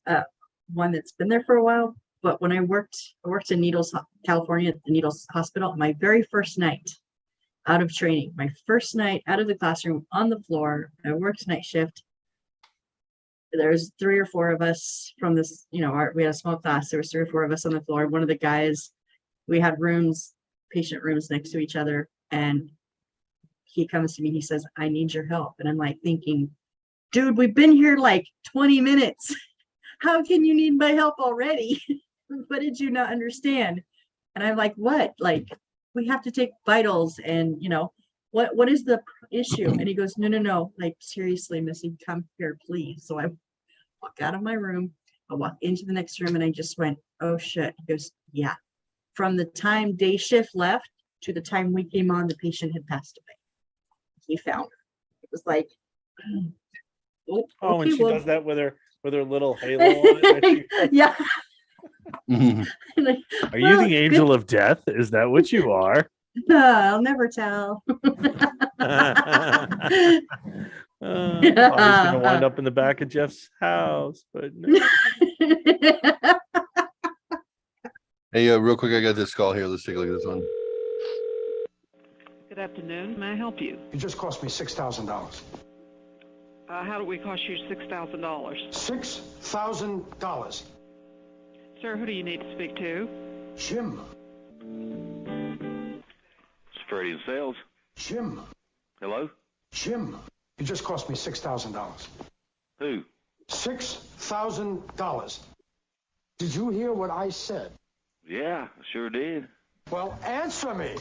one that's been there for a while, but when I worked in Needles, California, at the Needles Hospital, my very first night out of training, my first night out of the classroom on the floor, I worked night shift. There's 3 or 4 of us from this, we had a small class. There was 3 or 4 of us on the floor. One of the guys, we had patient rooms next to each other. And he comes to me, he says, I need your help. And I'm like thinking, dude, we've been here like 20 minutes. How can you need my help already? What did you not understand? And I'm like, what? Like, we have to take vitals and, what is the issue? And he goes, no. Like, seriously, Missy, come here, please. So I walk out of my room. I walk into the next room and I just went, oh shit. He goes, yeah. From the time day shift left to the time we came on, the patient had passed away. He found her. It was like, and she does that with her little halo on it. Yeah. Are you the angel of death? Is that what you are? I'll never tell. I was gonna wind up in the back of Jeff's house, but no. Hey, real quick, I got this call here. Let's take a look at this one. Good afternoon. May I help you? It just cost me $6,000. How do we cost you $6,000? $6,000. Sir, who do you need to speak to? Jim. Security and sales. Jim. Hello? Jim. It just cost me $6,000. Who? $6,000. Did you hear what I said? Yeah, I sure did. Well, answer me.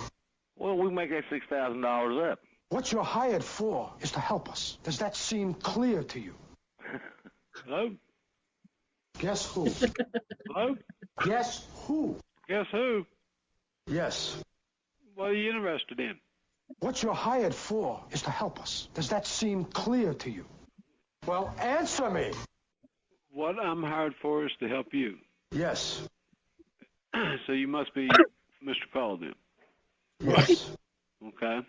Well, we make that $6,000 up. What you're hired for is to help us. Does that seem clear to you? Hello? Guess who? Hello? Guess who? Guess who? Yes. What are you interested in? What you're hired for is to help us. Does that seem clear to you? Well, answer me. What I'm hired for is to help you. Yes. So you must be Mr. Call then. Yes. Okay.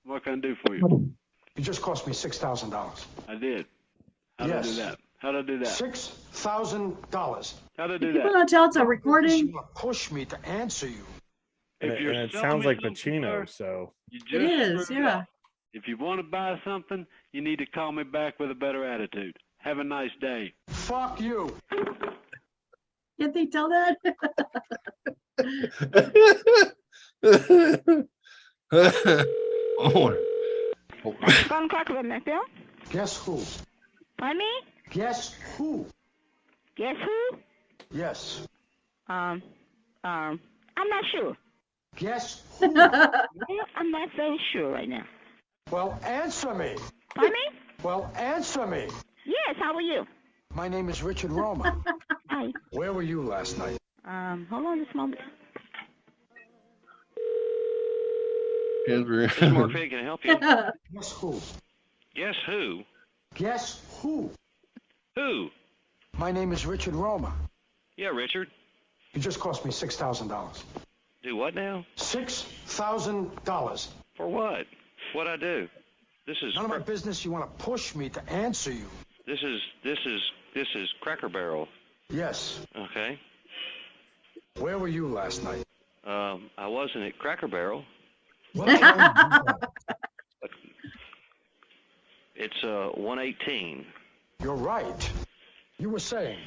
What can I do for you? It just cost me $6,000. I did. How'd I do that? How'd I do that? $6,000. How'd I do People that? don't tell it's a recording. You push me to answer you. And it sounds like Pacino, so. It is, yeah. If you want to buy something, you need to call me back with a better attitude. Have a nice day. Fuck you. Can't they tell that? Gone Cracker Macbeth? Guess who? Pardon me? Guess who? Guess who? Yes. I'm not sure. Guess who? Well, I'm not so sure right now. Well, answer me. Pardon me? Well, answer me. Yes, how are you? My name is Richard Roma. Hi. Where were you last night? Hold on just a moment. This is Mark Fay. Can I help you? Guess who? Guess who? Guess who? Who? My name is Richard Roma. Yeah, Richard. It just cost me $6,000. Do what now? $6,000. For what? What'd I do? This is none of my business. You want to push me to answer you. This is Cracker Barrel. Yes. Okay. Where were you last night? I wasn't at Cracker Barrel. What time? It's 118. You're right. You were saying.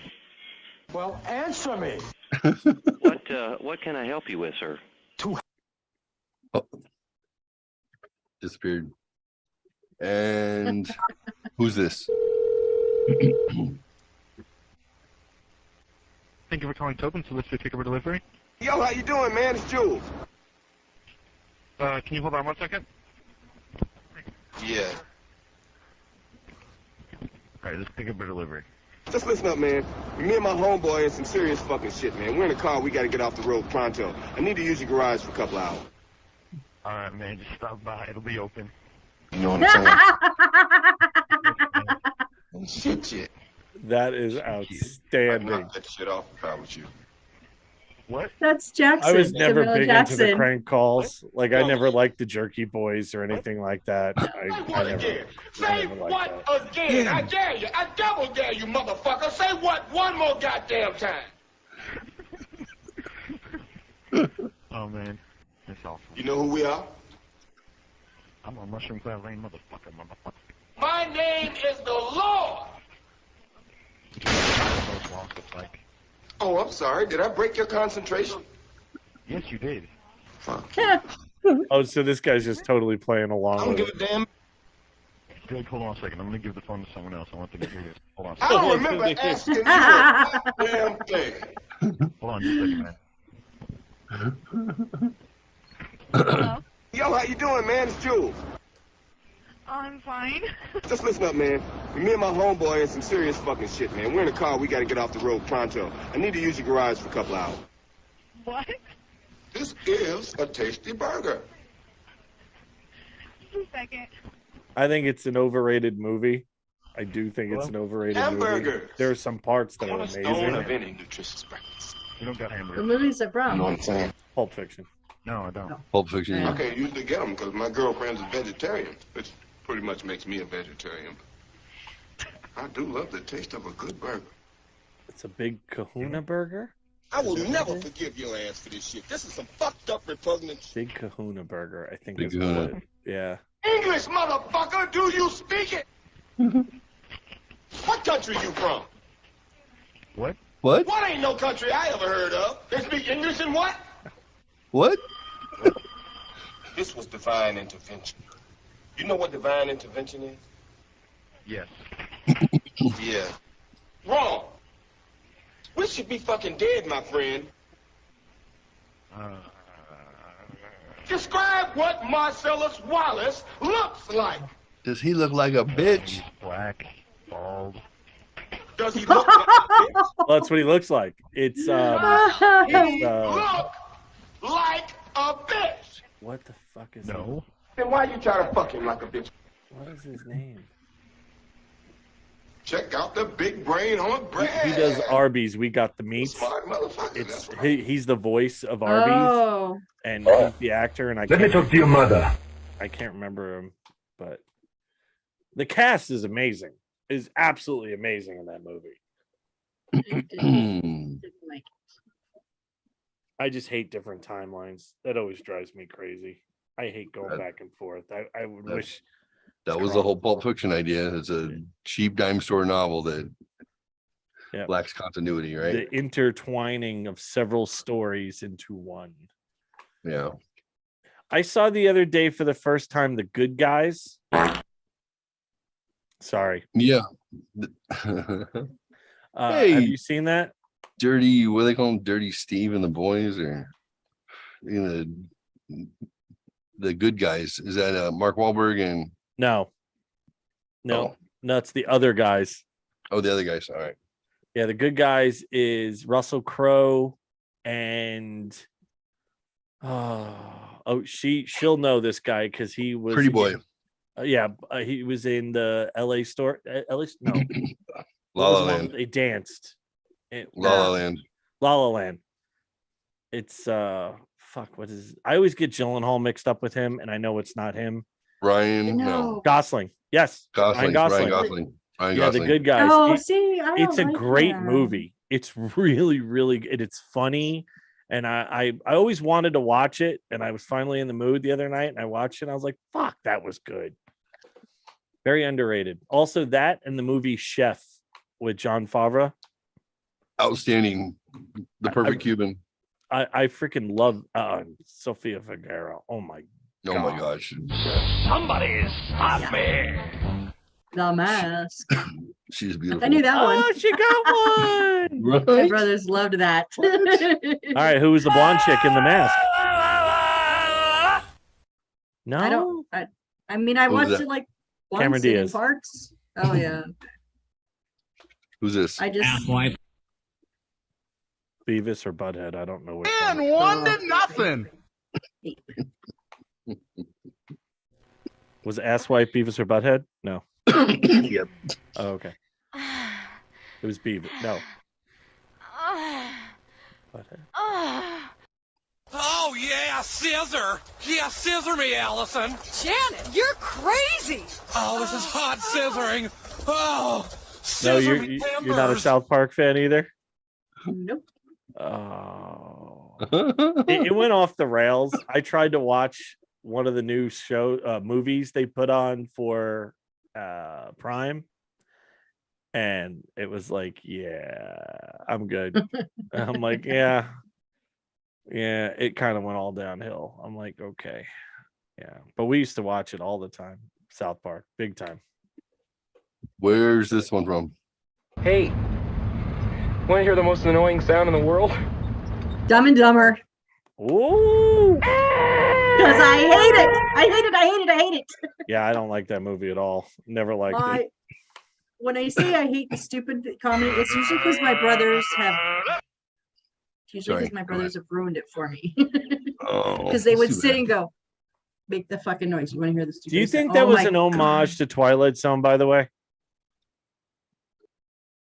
Well, answer me. What can I help you with, sir? Disappeared. And who's this? Thank you for calling Tobin. So let's pick up a delivery. Yo, how you doing, man? It's Jules. Can you hold on 1 second? Yeah. All right, let's pick up a delivery. Just listen up, man. Me and my homeboy in some serious fucking shit, man. We're in a car. We got to get off the road pronto. I need to use your garage for a couple hours. All right, man. Just stop by. It'll be open. You know what I'm saying? Shit. That is outstanding. Knock that shit off if I was you. What? That's Jackson. I was never Samuel big Jackson. into the crank calls. Like I never liked the Jerky Boys or anything like that. I Say never what liked that. again? I dare you. I double dare you, motherfucker. Say what one more goddamn time. Oh, man. That's awesome. You know who we are? I'm a Mushroom Cloud Lane motherfucker. My name is the Lord. Oh, I'm sorry. Did I break your concentration? Yes, you did. Fuck. Oh, so this guy's just totally playing along I don't with give it. a damn. Greg, hold on a second. I'm going to give the phone to someone else. I want them to hear this. Hold on. I don't remember asking you a damn thing. Hold on just a second, man. Hello? Yo, how you doing, man? It's Jules. I'm fine. Just listen up, man. Me and my homeboy in some serious fucking shit, man. We're in a car. We got to get off the road pronto. I need to use your garage for a couple hours. What? This is a tasty burger. Just a second. I think it's an overrated movie. I do think it's an overrated movie. Hamburgers. There are some parts that are Cornerstone of amazing. any nutritious breakfast. You don't got The hamburgers. movies are brown. You know what I'm saying? Pulp Fiction. No, I don't. Pulp Fiction. I can't usually get them because my girlfriend's a vegetarian, which pretty much makes me a vegetarian. I do love the taste of a good burger. It's a big Kahuna burger. I will never forgive your ass for this shit. This is some fucked up repugnant Big Kahuna burger. I think Big is Kahuna. what. Yeah. English, motherfucker, do you speak it? What country you from? What? What? What ain't no country I ever heard of? They speak English and what? What? This was divine intervention. You know what divine intervention is? Yes. Yeah. Wrong. We should be fucking dead, my friend. Describe what Marcellus Wallace looks like. Does he look like a bitch? Black, bald. Does he look like a bitch? Well, that's what he looks like. It's He look like a bitch. what the fuck is No. Then why you try to fuck him like a bitch? What is his name? Check out the big brain on bread. He does Arby's. We got the meats. Smart motherfucker. It's he's the voice of Arby's, Oh. and he's the actor. And I Let me talk to your mother. I can't remember him, but the cast is amazing. Is absolutely amazing in that movie. Didn't like it. I just hate different timelines. That always drives me crazy. I hate going That- back and forth. I would that- wish That was the whole Pulp Fiction idea. It's a cheap dime store novel that Yeah. lacks continuity, right? the intertwining of several stories into one. Yeah. I saw the other day for the first time The Good Guys. Sorry. Yeah. Hey. Have you seen that? Dirty, what do they call him? Dirty Steve and the boys, or the good guys. Is that Mark Wahlberg and No. No, it's the other guys. oh the other guys? All right. Yeah, The Good Guys is Russell Crowe and she'll know this guy because he was Pretty Boy. He was in the LA store. No, La La What was the one Land. They danced. La La Land. La La Land. It's fuck. What is? I always get Gyllenhaal mixed up with him, and I know it's not him. Ryan. No. Gosling. Yes. Gosling. Ryan Ryan Gosling. Ryan Yeah, Gosling. The Good Guys. Oh, see, I It's a don't like great that. movie. It's really, really good. It's funny. And I always wanted to watch it. And I was finally in the mood the other night and I watched it. And I was like, fuck, that was good. Very underrated. Also, that and the movie Chef with John Favreau. Outstanding. The perfect Cuban. I freaking love Sofia Vergara. Oh my Oh my gosh. Somebody stop me. The Mask. She's beautiful. I knew that one. Oh, she got one. My Right? brothers loved that. All right, who was the blonde chick in the mask? No, I don't. I mean, I Who's watched that? it like Cameron once and in Diaz. parts. Oh yeah. Who's this? I just. Beavis or Butthead. I don't know which And one. one to nothing. Was Asswipe Beavis or Butthead? No. Yep. Oh, okay. It was Beavis. No. Butthead. Oh, yeah, scissor. Yeah, scissor me, Allison. Janet, you're crazy. Oh, this is hot scissoring. Oh, No, scissor me you're not a timbers. South Park fan either. Nope. Oh, it went off the rails. I tried to watch one of the new movies they put on for Prime, and it was like, yeah, I'm good. I'm like, yeah, it kind of went all downhill. I'm like, okay, yeah, but we used to watch it all the time. South Park, big time. Where's this one from? Hey, want to hear the most annoying sound in the world? Dumb and Dumber. Ooh, Because I hate it. I hate it. I hate it. I hate it. yeah, I don't like that movie at all. Never liked it. When I say I hate the stupid comedy, it's usually because my brothers have. It's usually because my brothers have ruined it for me. Oh, Because they would too sit bad. and go, make the fucking noise. You want to hear the stupid? Do you think that was an homage to Twilight Zone, by the way?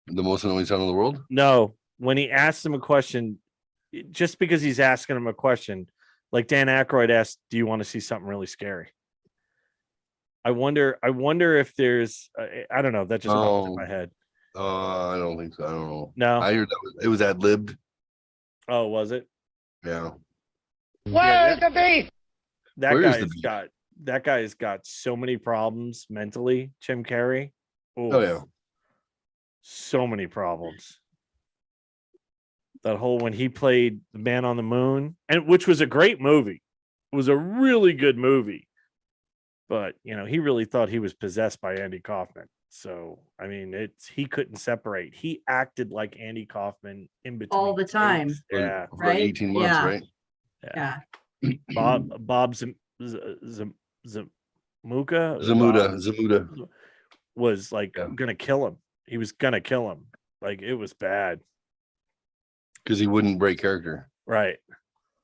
The most annoying sound in the world? No, when he asked him a question, just because he's asking him a question, like Dan Aykroyd asked, "Do you want to see something really scary?" I wonder if there's, I don't know. That just popped in my head. I don't think so. I don't know. No, I heard it was ad libbed. Oh, was it? Yeah. Where's the beef? That guy's got so many problems mentally. Jim Carrey. Oh yeah. So many problems. That whole when he played the Man on the Moon, and which was a great movie. It was a really good movie. But he really thought he was possessed by Andy Kaufman. So I mean, he couldn't separate. He acted like Andy Kaufman in between all the time. takes. Yeah, For 18 months, Yeah. right? Yeah. Bob Zamuda was like gonna kill him. He was gonna kill him. Like it was bad. Because he wouldn't break character, Right.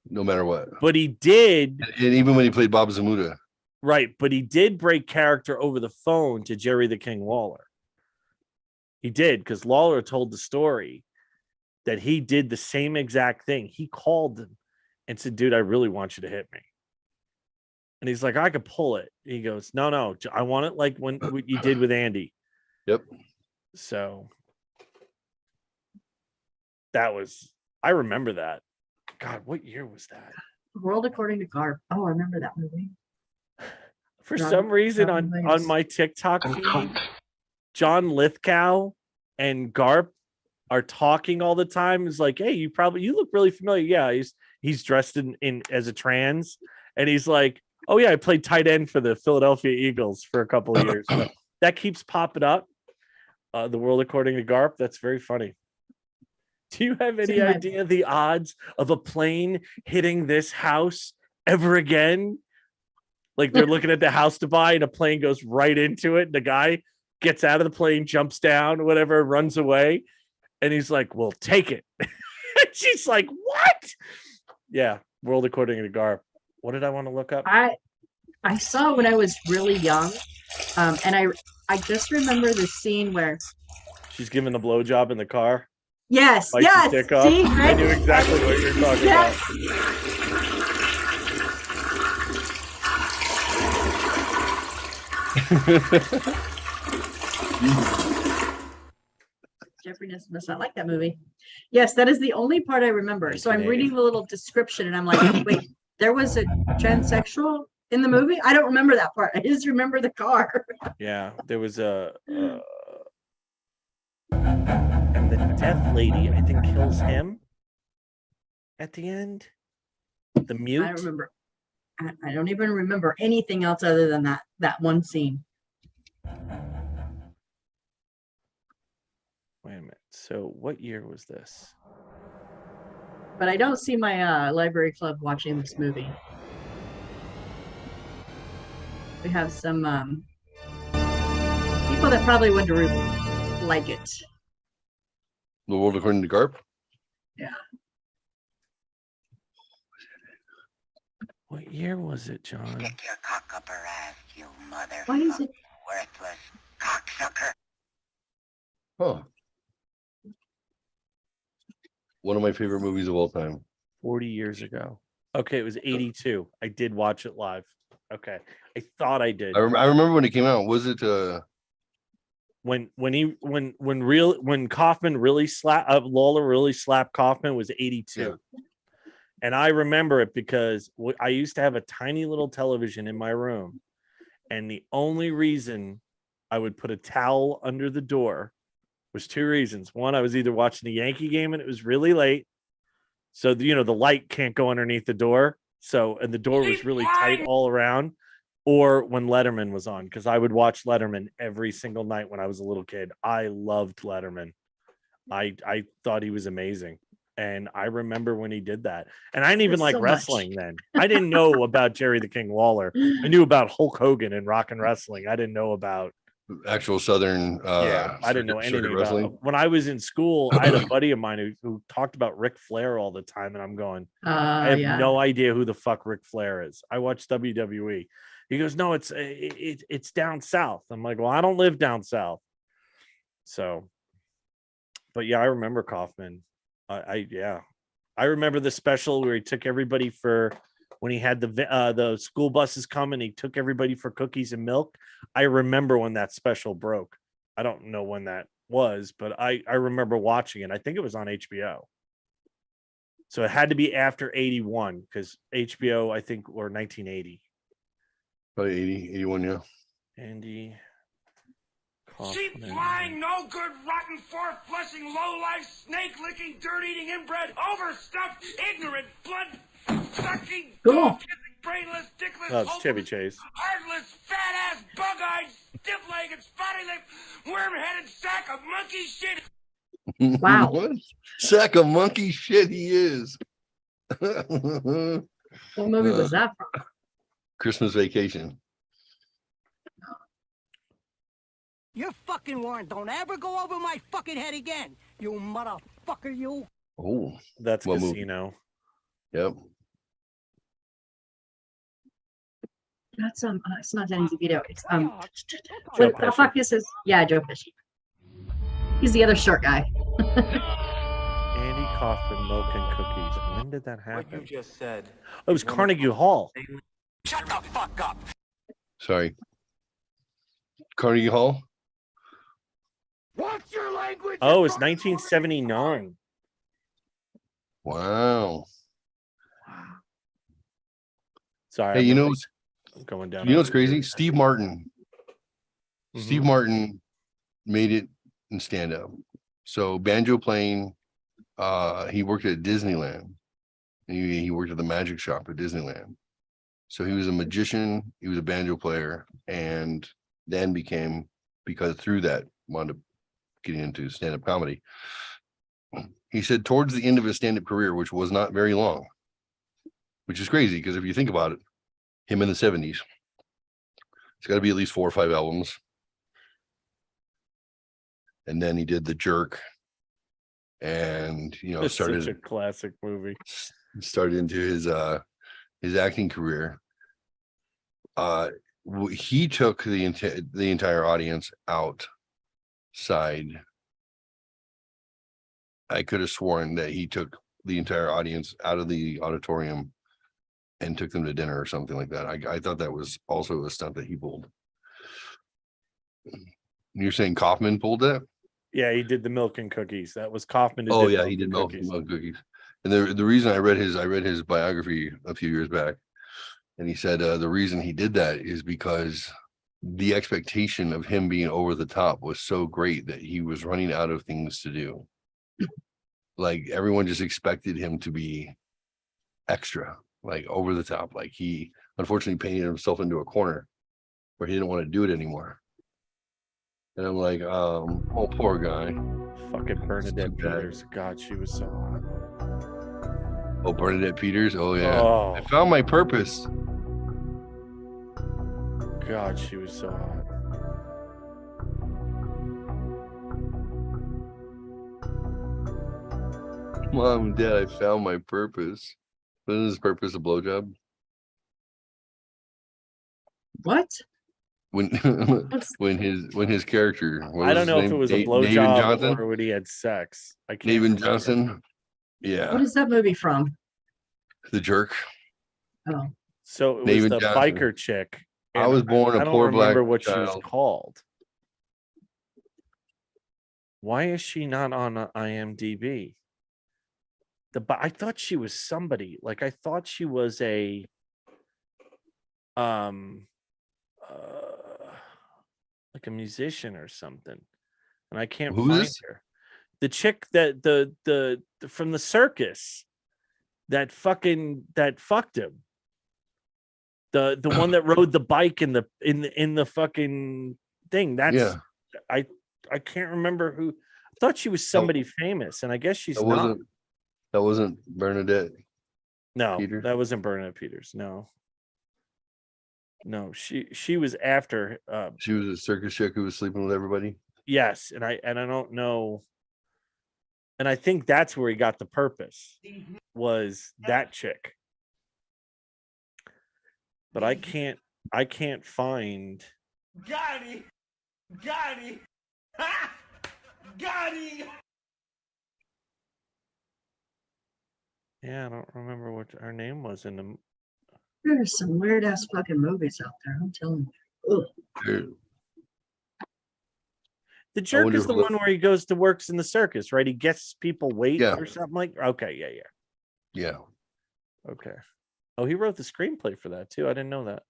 no matter what. But he did. And even when he played Bob Zamuda, Right, but he did break character over the phone to Jerry the King Lawler. He did, because Lawler told the story that he did the same exact thing. He called him and said, "Dude, I really want you to hit me." And he's like, "I could pull it." He goes, No, I want it like what you did with Andy. Yep. So I remember that. God, what year was that? World According to Garp. Oh, I remember that movie. For John- some reason John on Williams. my TikTok feed, John Lithgow and Garp are talking all the time. It's like, "Hey, you look really familiar." Yeah, he's dressed in as a trans, and he's like, "Oh yeah, I played tight end for the Philadelphia Eagles for a couple of years." So that keeps popping up. The World According to Garp. That's very funny. Do you have any idea the odds of a plane hitting this house ever again? Like they're looking at the house to buy and a plane goes right into it. And the guy gets out of the plane, jumps down, whatever, runs away. And he's like, "Well, take it." She's like, "What?" Yeah. World According to Garp. What did I want to look up? I saw it when I was really young. And I just remember the scene where She's giving the blowjob in the car. yes, Bites yes. his dick off. See, I right? knew exactly what you're talking Yes. Geoffrey must not like that movie. Yes, that is the only part I remember. So I'm reading the little description and I'm like, wait, there was a transsexual in the movie? I don't remember that part. I just remember the car. Yeah, there was a and the deaf lady, I think, kills him at the end. The mute. I don't remember. I don't even remember anything else other than that one scene. Wait a minute. So what year was this? But I don't see my library club watching this movie. We have some people that probably wouldn't like it. The World According to Garp? Yeah. What year was it, John? Get your cock up her ass, you mother. Why is it worthless cocksucker? Oh. One of my favorite movies of all time. 40 years ago. Okay, it was 82. I did watch it live. Okay. I thought I did. I remember when it came out. Was it when Kaufman really slapped Lawler really slapped Kaufman was 82. Yeah. And I remember it because I used to have a tiny little television in my room. And the only reason I would put a towel under the door was two reasons. One, I was either watching the Yankee game and it was really late. So, the light can't go underneath the door. So, and the door was really tight all around. Or when Letterman was on, because I would watch Letterman every single night when I was a little kid. I loved Letterman. I thought he was amazing. And I remember when he did that. And I didn't even like wrestling then. I didn't know about Jerry the King Lawler. I knew about Hulk Hogan and rock and wrestling. I didn't know about actual Southern I didn't know anything about it. When I was in school, I had a buddy of mine who talked about Ric Flair all the time. And I'm going, I have no idea who the fuck Ric Flair is. I watch WWE. He goes, no, it's down south. I'm like, well, I don't live down south. So, but yeah, I remember Kaufman. I remember the special where he took everybody for when he had the school buses come and he took everybody for cookies and milk. I remember when that special broke. I don't know when that was, but I remember watching it. I think it was on HBO. So it had to be after 81 because HBO, I think, or 1980. Probably 80, 81, yeah. Andy Cheap, lying, no good, rotten, four-flushing, low-life, snake-licking, dirt-eating, inbred, overstuffed, ignorant, blood-sucking, dog-kissing, brainless, dickless, oh, it's Chevy Chase. heartless, fat-ass, bug-eyed, stiff-legged, spotty-lipped, worm-headed sack of monkey shit. Wow. What? Sack of monkey shit he is. What movie was that from? Christmas Vacation. You're fucking warned. Don't ever go over my fucking head again, you motherfucker, you. Oh, that's what Casino. Movie? Yep. That's it's not Danny DeVito. It's what the fuck is his? Yeah, Joe Pesci. He's the other short guy. Andy Kaufman, Milk and Cookies. When did that happen? What you just said. Oh, it was Carnegie Hall. Shut the fuck up. Sorry. Carnegie Hall. What's your language? Oh, it's 1979. Wow. Sorry. Hey, you know, going down. You know what's crazy? Steve Martin. Mm-hmm. Steve Martin made it in stand-up. So banjo playing, he worked at Disneyland. He worked at the magic shop at Disneyland. So he was a magician, he was a banjo player, and then because through that, wound up getting into stand-up comedy. He said towards the end of his stand-up career, which was not very long, which is crazy because if you think about it, him in the 70s, it's got to be at least 4 or 5 albums. And then he did The Jerk, and it's started such a classic movie. Started into his acting career. He took the entire audience outside. I could have sworn that he took the entire audience out of the auditorium and took them to dinner or something like that. I thought that was also a stunt that he pulled. You're saying Kaufman pulled that? Yeah, he did the Milk and Cookies. That was Kaufman. Oh yeah, he did milk and cookies. And the reason I read his biography a few years back, and he said the reason he did that is because the expectation of him being over the top was so great that he was running out of things to do. Like everyone just expected him to be extra, like over the top. Like he unfortunately painted himself into a corner where he didn't want to do it anymore. And I'm like, oh, poor guy. Fucking Bernadette Peters. God, she was so hot. Oh, Bernadette Peters. Oh yeah. Oh. I found my purpose. God, she was so hot. Mom and Dad, I found my purpose. Wasn't his purpose a blowjob? What? When when his character, what I was don't his know if name? it was a Navin blowjob Johnson? or when he had sex. I can't Navin remember. Johnson. Yeah. What is that movie from? The jerk. Oh. So it was Navin the Johnson. biker chick. I and was born a I don't poor black remember what she was child. called. Why is she not on IMDb? I thought she was somebody. Like I thought she was a like a musician or something, and I can't Who find is? her. The chick that the from the circus that fucked him. The one that rode the bike in the fucking thing. That's Yeah. I can't remember who. I thought she was somebody famous, and I guess she's not. That wasn't Bernadette. No, Peters? that wasn't Bernadette Peters. No, she was after. She was a circus chick who was sleeping with everybody. Yes, and I don't know. And I think that's where he got the purpose, was that chick. But I can't find. Got it. Got it. Ha! Got it. Yeah, I don't remember what her name was in the. There's some weird ass fucking movies out there. I'm telling you. Ugh. The jerk is the who- one where he goes to works in the circus, right? He gets people weight Yeah. or something like. Okay, Yeah. okay. Oh, he wrote the screenplay for that too. I didn't know that.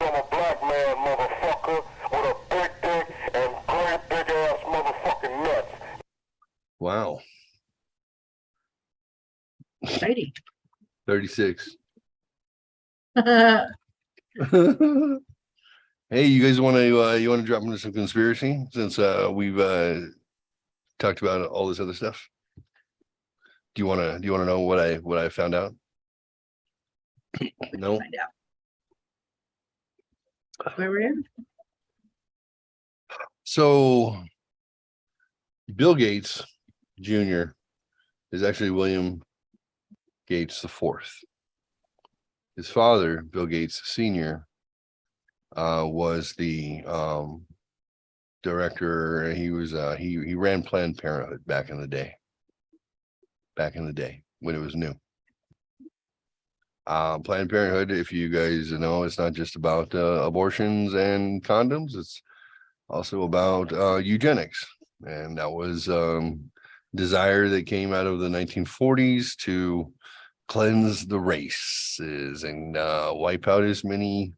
I'm a black man, motherfucker, with a big dick and great big ass motherfucking nuts. Wow. Shady. 36. Hey, you guys want to drop into some conspiracy since we've talked about all this other stuff? Do you want to know what I found out? No. Find out. Where were you? So Bill Gates Jr. is actually William Gates IV. His father, Bill Gates Sr., was the director. He was he ran Planned Parenthood back in the day when it was new. Planned Parenthood, if you guys know, it's not just about abortions and condoms. It's also about eugenics, and that was desire that came out of the 1940s to cleanse the races and wipe out as many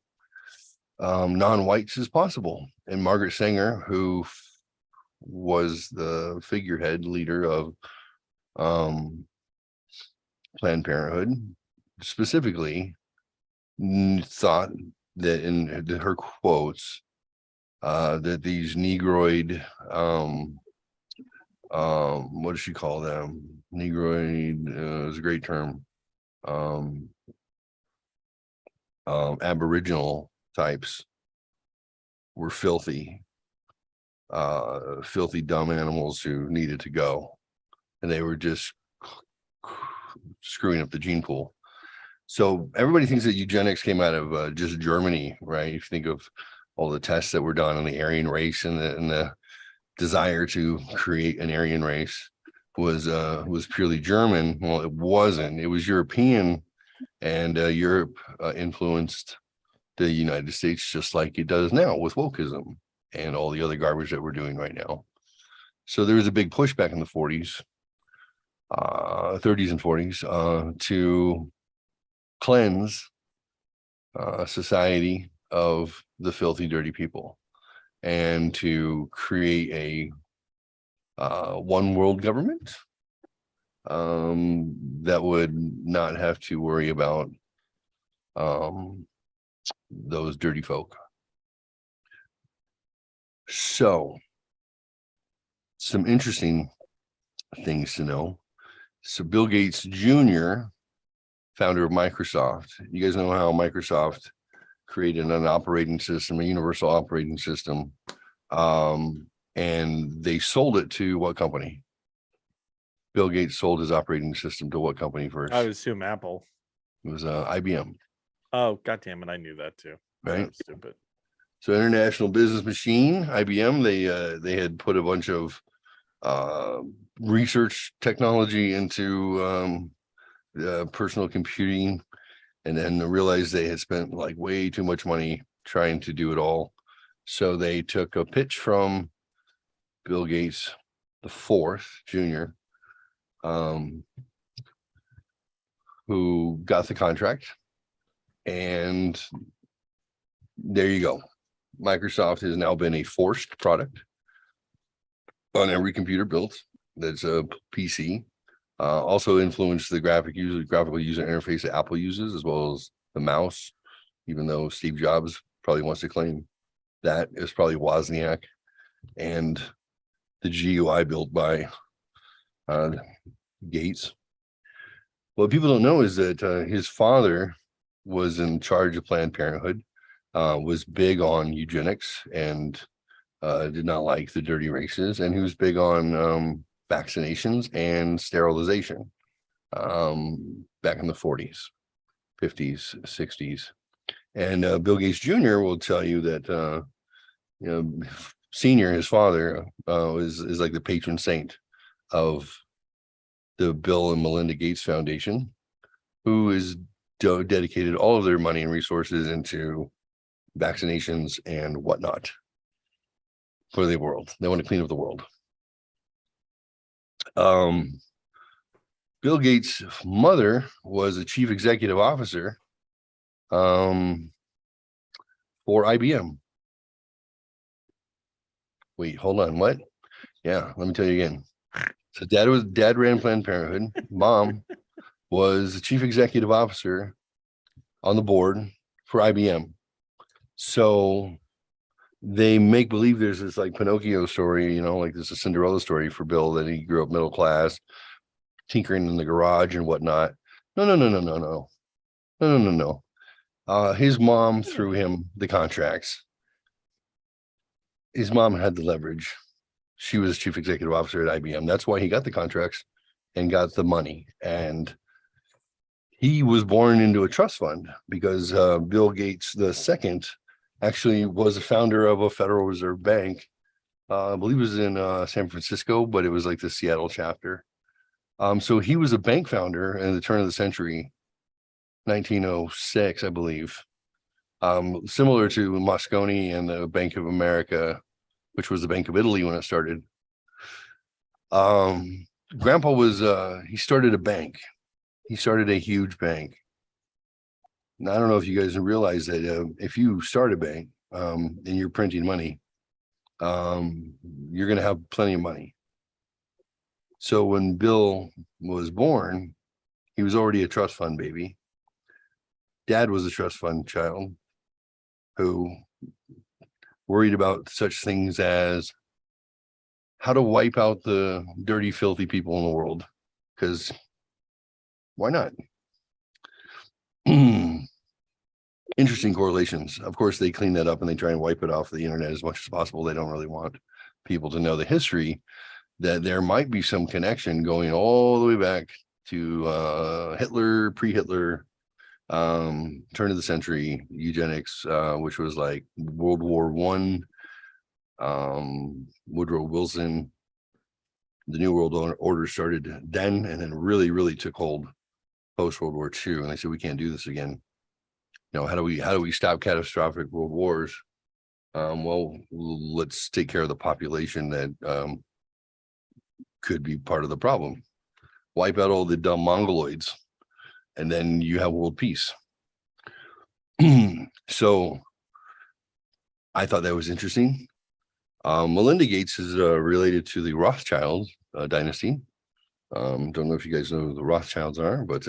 non-whites as possible. And Margaret Sanger, who was the figurehead leader of Planned Parenthood, specifically thought that, in her quotes, that these Negroid, what does she call them? Negroid is a great term. Aboriginal types were filthy dumb animals who needed to go, and they were just screwing up the gene pool. So everybody thinks that eugenics came out of just Germany, right? If you think of all the tests that were done on the Aryan race and the desire to create an Aryan race was purely German. Well, it wasn't. It was European, and Europe influenced the United States just like it does now with wokeism and all the other garbage that we're doing right now. So there was a big push back in the 40s, 30s and 40s to cleanse society of the filthy, dirty people, and to create a one world government that would not have to worry about those dirty folk. So some interesting things to know. So Bill Gates Jr., founder of Microsoft. You guys know how Microsoft created an operating system, a universal operating system, and they sold it to what company? Bill Gates sold his operating system to what company first? I would assume Apple. It was IBM. Oh, God damn it. I knew that too. Right. That was stupid. So International Business Machine, IBM, they had put a bunch of research technology into personal computing, and then realized they had spent like way too much money trying to do it all. So they took a pitch from Bill Gates the fourth, Jr., who got the contract, and there you go. Microsoft has now been a forced product on every computer built that's a PC. Also influenced the graphical user interface that Apple uses, as well as the mouse, even though Steve Jobs probably wants to claim that is probably Wozniak, and the GUI built by Gates. What people don't know is that his father was in charge of Planned Parenthood, was big on eugenics, and did not like the dirty races, and he was big on vaccinations and sterilization back in the 40s, 50s, 60s. And Bill Gates Jr. will tell you that Senior, his father, is like the patron saint of the Bill and Melinda Gates Foundation, who is dedicated all of their money and resources into vaccinations and whatnot for the world. They want to clean up the world. Bill Gates' mother was a chief executive officer for IBM. Wait, hold on. What? Yeah, let me tell you again. So dad ran Planned Parenthood. Mom was the chief executive officer on the board for IBM. So they make believe there's this like Pinocchio story, like there's a Cinderella story for Bill, that he grew up middle class, tinkering in the garage and whatnot. No. His mom threw him the contracts. His mom had the leverage. She was chief executive officer at IBM. That's why he got the contracts and got the money. And he was born into a trust fund because Bill Gates II actually was a founder of a Federal Reserve Bank. I believe it was in San Francisco, but it was like the Seattle chapter. So he was a bank founder in the turn of the century, 1906, I believe. Similar to Moscone and the Bank of America, which was the Bank of Italy when it started. Grandpa was, he started a bank. He started a huge bank. Now, I don't know if you guys realize that if you start a bank and you're printing money, you're going to have plenty of money. So when Bill was born, he was already a trust fund baby. Dad was a trust fund child who worried about such things as how to wipe out the dirty, filthy people in the world. Because why not? Interesting correlations. Of course, they clean that up and they try and wipe it off the internet as much as possible. They don't really want people to know the history, that there might be some connection going all the way back to Hitler, pre-Hitler, turn of the century eugenics, which was like World War I, Woodrow Wilson. The New World Order started then, and then really took hold post World War II. And they said, we can't do this again. How do we stop catastrophic world wars? Well, let's take care of the population that could be part of the problem. Wipe out all the dumb Mongoloids, and then you have world peace. So I thought that was interesting. Melinda Gates is related to the Rothschild dynasty. Don't know if you guys know who the Rothschilds are, but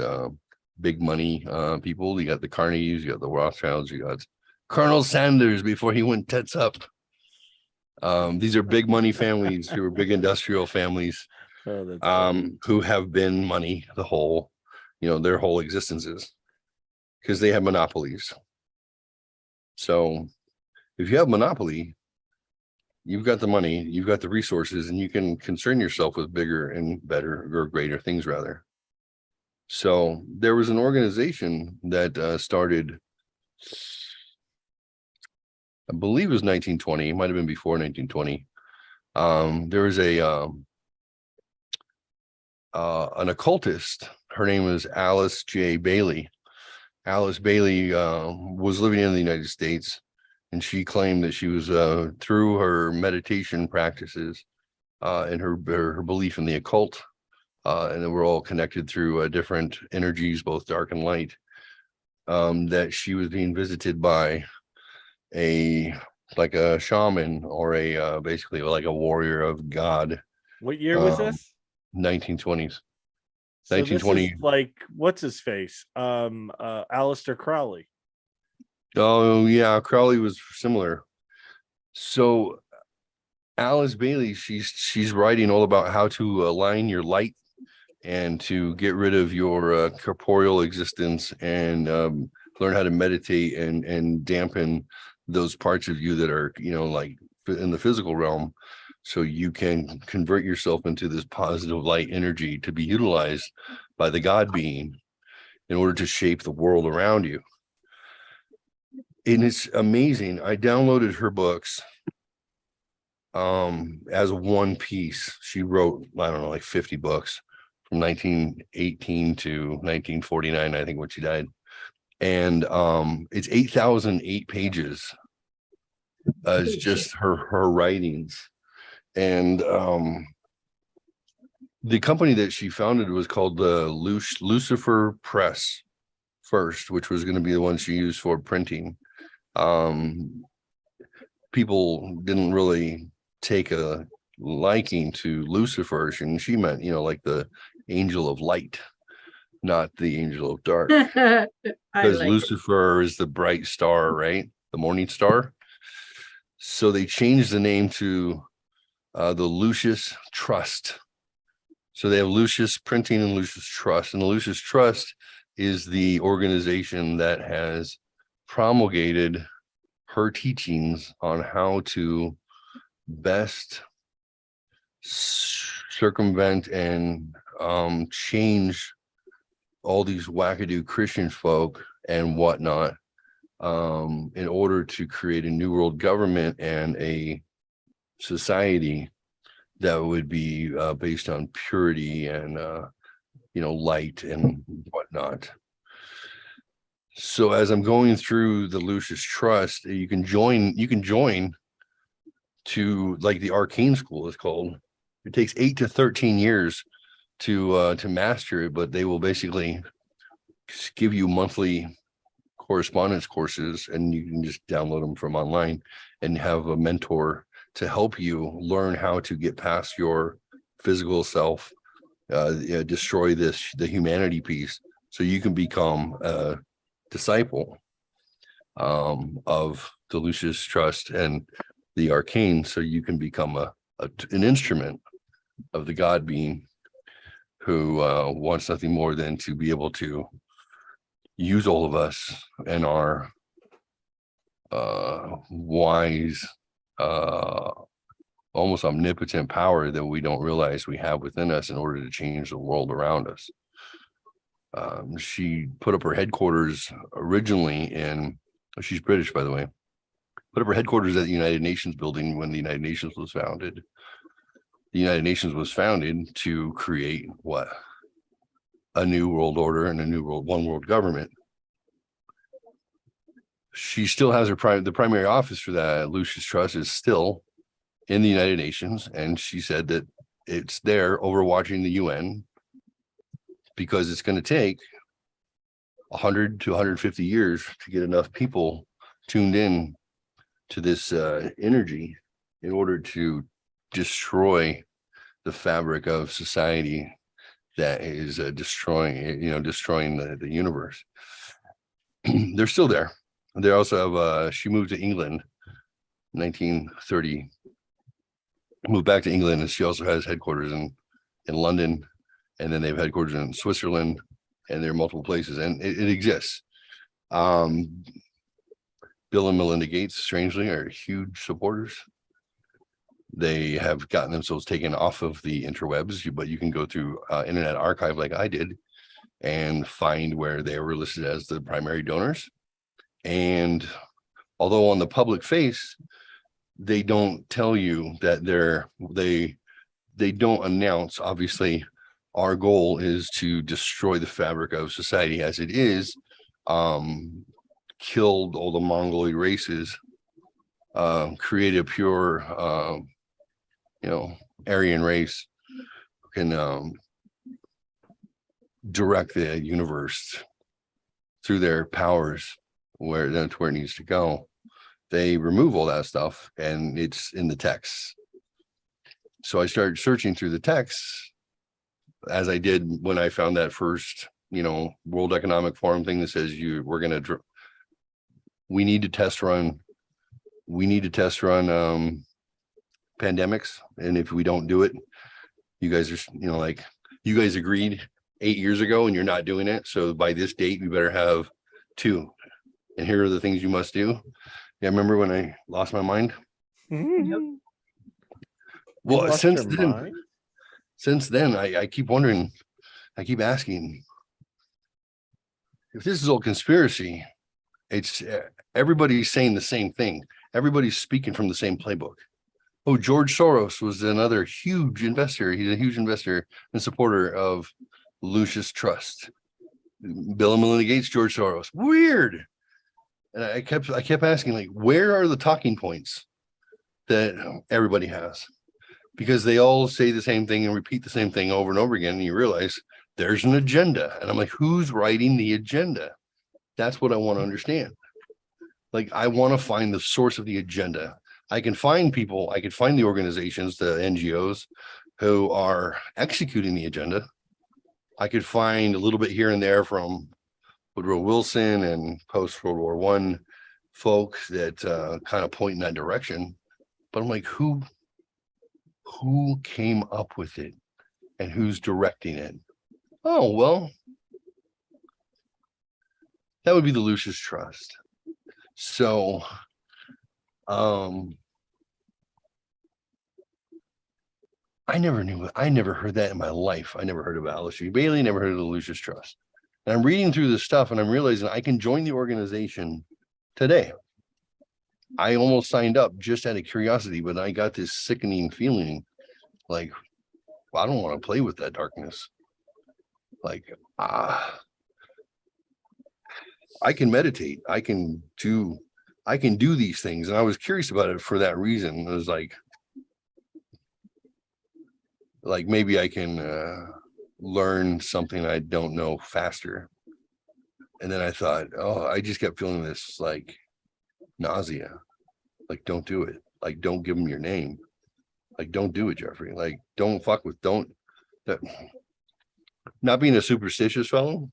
big money people. You got the Carnegies, you got the Rothschilds, you got Colonel Sanders before he went tits up. These are big money families who are big industrial families, who have been money the whole, their whole existences, because they have monopolies. So if you have monopoly, you've got the money, you've got the resources, and you can concern yourself with bigger and better or greater things rather. So there was an organization that started, I believe it was 1920, it might have been before 1920. There was an occultist. Her name was Alice J. Bailey. Alice Bailey was living in the United States, and she claimed that she was through her meditation practices and her belief in the occult, and that we're all connected through different energies, both dark and light, that she was being visited by a shaman or basically like a warrior of God. What year was this? 1920s. So 1920. this is like, what's his face? Aleister Crowley. Oh yeah, Crowley was similar. So Alice Bailey, she's writing all about how to align your light and to get rid of your corporeal existence and learn how to meditate and dampen those parts of you that are, like in the physical realm, so you can convert yourself into this positive light energy to be utilized by the God being in order to shape the world around you. And it's amazing. I downloaded her books as one piece. She wrote, I don't know, like 50 books from 1918 to 1949, I think, when she died. And it's 8,008 pages. It's just her writings. And the company that she founded was called the Lucifer Press first, which was going to be the one she used for printing. People didn't really take a liking to Lucifer, and she meant, like the angel of light, not the angel of dark. Because Lucifer is the bright star, right? The morning star. So they changed the name to the Lucius Trust. So they have Lucius Printing and Lucius Trust. And the Lucius Trust is the organization that has promulgated her teachings on how to best circumvent and change all these wackadoo Christian folk and whatnot, in order to create a new world government and a society that would be based on purity and light and whatnot. So as I'm going through the Lucius Trust, you can join to, like, the Arcane School is called. It takes 8 to 13 years to master it, but they will basically give you monthly correspondence courses, and you can just download them from online and have a mentor to help you learn how to get past your physical self, destroy the humanity piece, so you can become a disciple of the Lucius Trust and the Arcane, so you can become an instrument of the God being who wants nothing more than to be able to use all of us and our wise, almost omnipotent power that we don't realize we have within us in order to change the world around us. She put up her headquarters originally she's British, by the way, put up her headquarters at the United Nations building when the United Nations was founded. The United Nations was founded to create what? A new world order and a new one world government. She still has the primary office for that Lucius Trust is still in the United Nations, and she said that it's there overwatching the UN because it's going to take 100 to 150 years to get enough people tuned in to this energy in order to destroy the fabric of society that is destroying the universe. They're still there. They also have she moved to England 1930 moved back to England, and she also has headquarters in London, and then they have headquarters in Switzerland, and there are multiple places, and it exists. Bill and Melinda Gates, strangely, are huge supporters. They have gotten themselves taken off of the interwebs, but you can go through Internet Archive like I did and find where they were listed as the primary donors. And although on the public face, they don't tell you that they don't announce, obviously, our goal is to destroy the fabric of society as it is, killed all the Mongoloid races, create a pure, Aryan race who can direct the universe through their powers where that's where it needs to go. They remove all that stuff, and it's in the text. So I started searching through the texts, as I did when I found that first, World Economic Forum thing that says we need to test run pandemics, and if we don't do it, you guys are, you guys agreed 8 years ago and you're not doing it, so by this date we better have 2, and here are the things you must do. Yeah, remember when I lost my mind? Well, since then, I keep wondering, I keep asking, if this is all conspiracy, it's everybody's saying the same thing. Everybody's speaking from the same playbook. Oh, George Soros was another huge investor. He's a huge investor and supporter of Lucis Trust. Bill and Melinda Gates, George Soros. Weird. And I kept asking, like, where are the talking points that everybody has? Because they all say the same thing and repeat the same thing over and over again, and you realize there's an agenda. And I'm like, who's writing the agenda? That's what I want to understand. Like, I want to find the source of the agenda. I can find people, I can find the organizations, the NGOs who are executing the agenda. I could find a little bit here and there from Woodrow Wilson and post-World War I folks that kind of point in that direction. But I'm like, who came up with it and who's directing it? Oh, well, that would be the Lucis Trust. So, I never heard that in my life. I never heard of Alistair Bailey, never heard of the Lucis Trust. And I'm reading through this stuff and I'm realizing I can join the organization today. I almost signed up just out of curiosity, but I got this sickening feeling like, well, I don't want to play with that darkness. Like, I can meditate. I can do these things. And I was curious about it for that reason. It was like maybe I can learn something I don't know faster. And then I thought, oh, I just kept feeling this like nausea. Like, don't do it. Like, don't give them your name. Like, don't do it, Geoffrey. Like, don't fuck with, not being a superstitious fellow.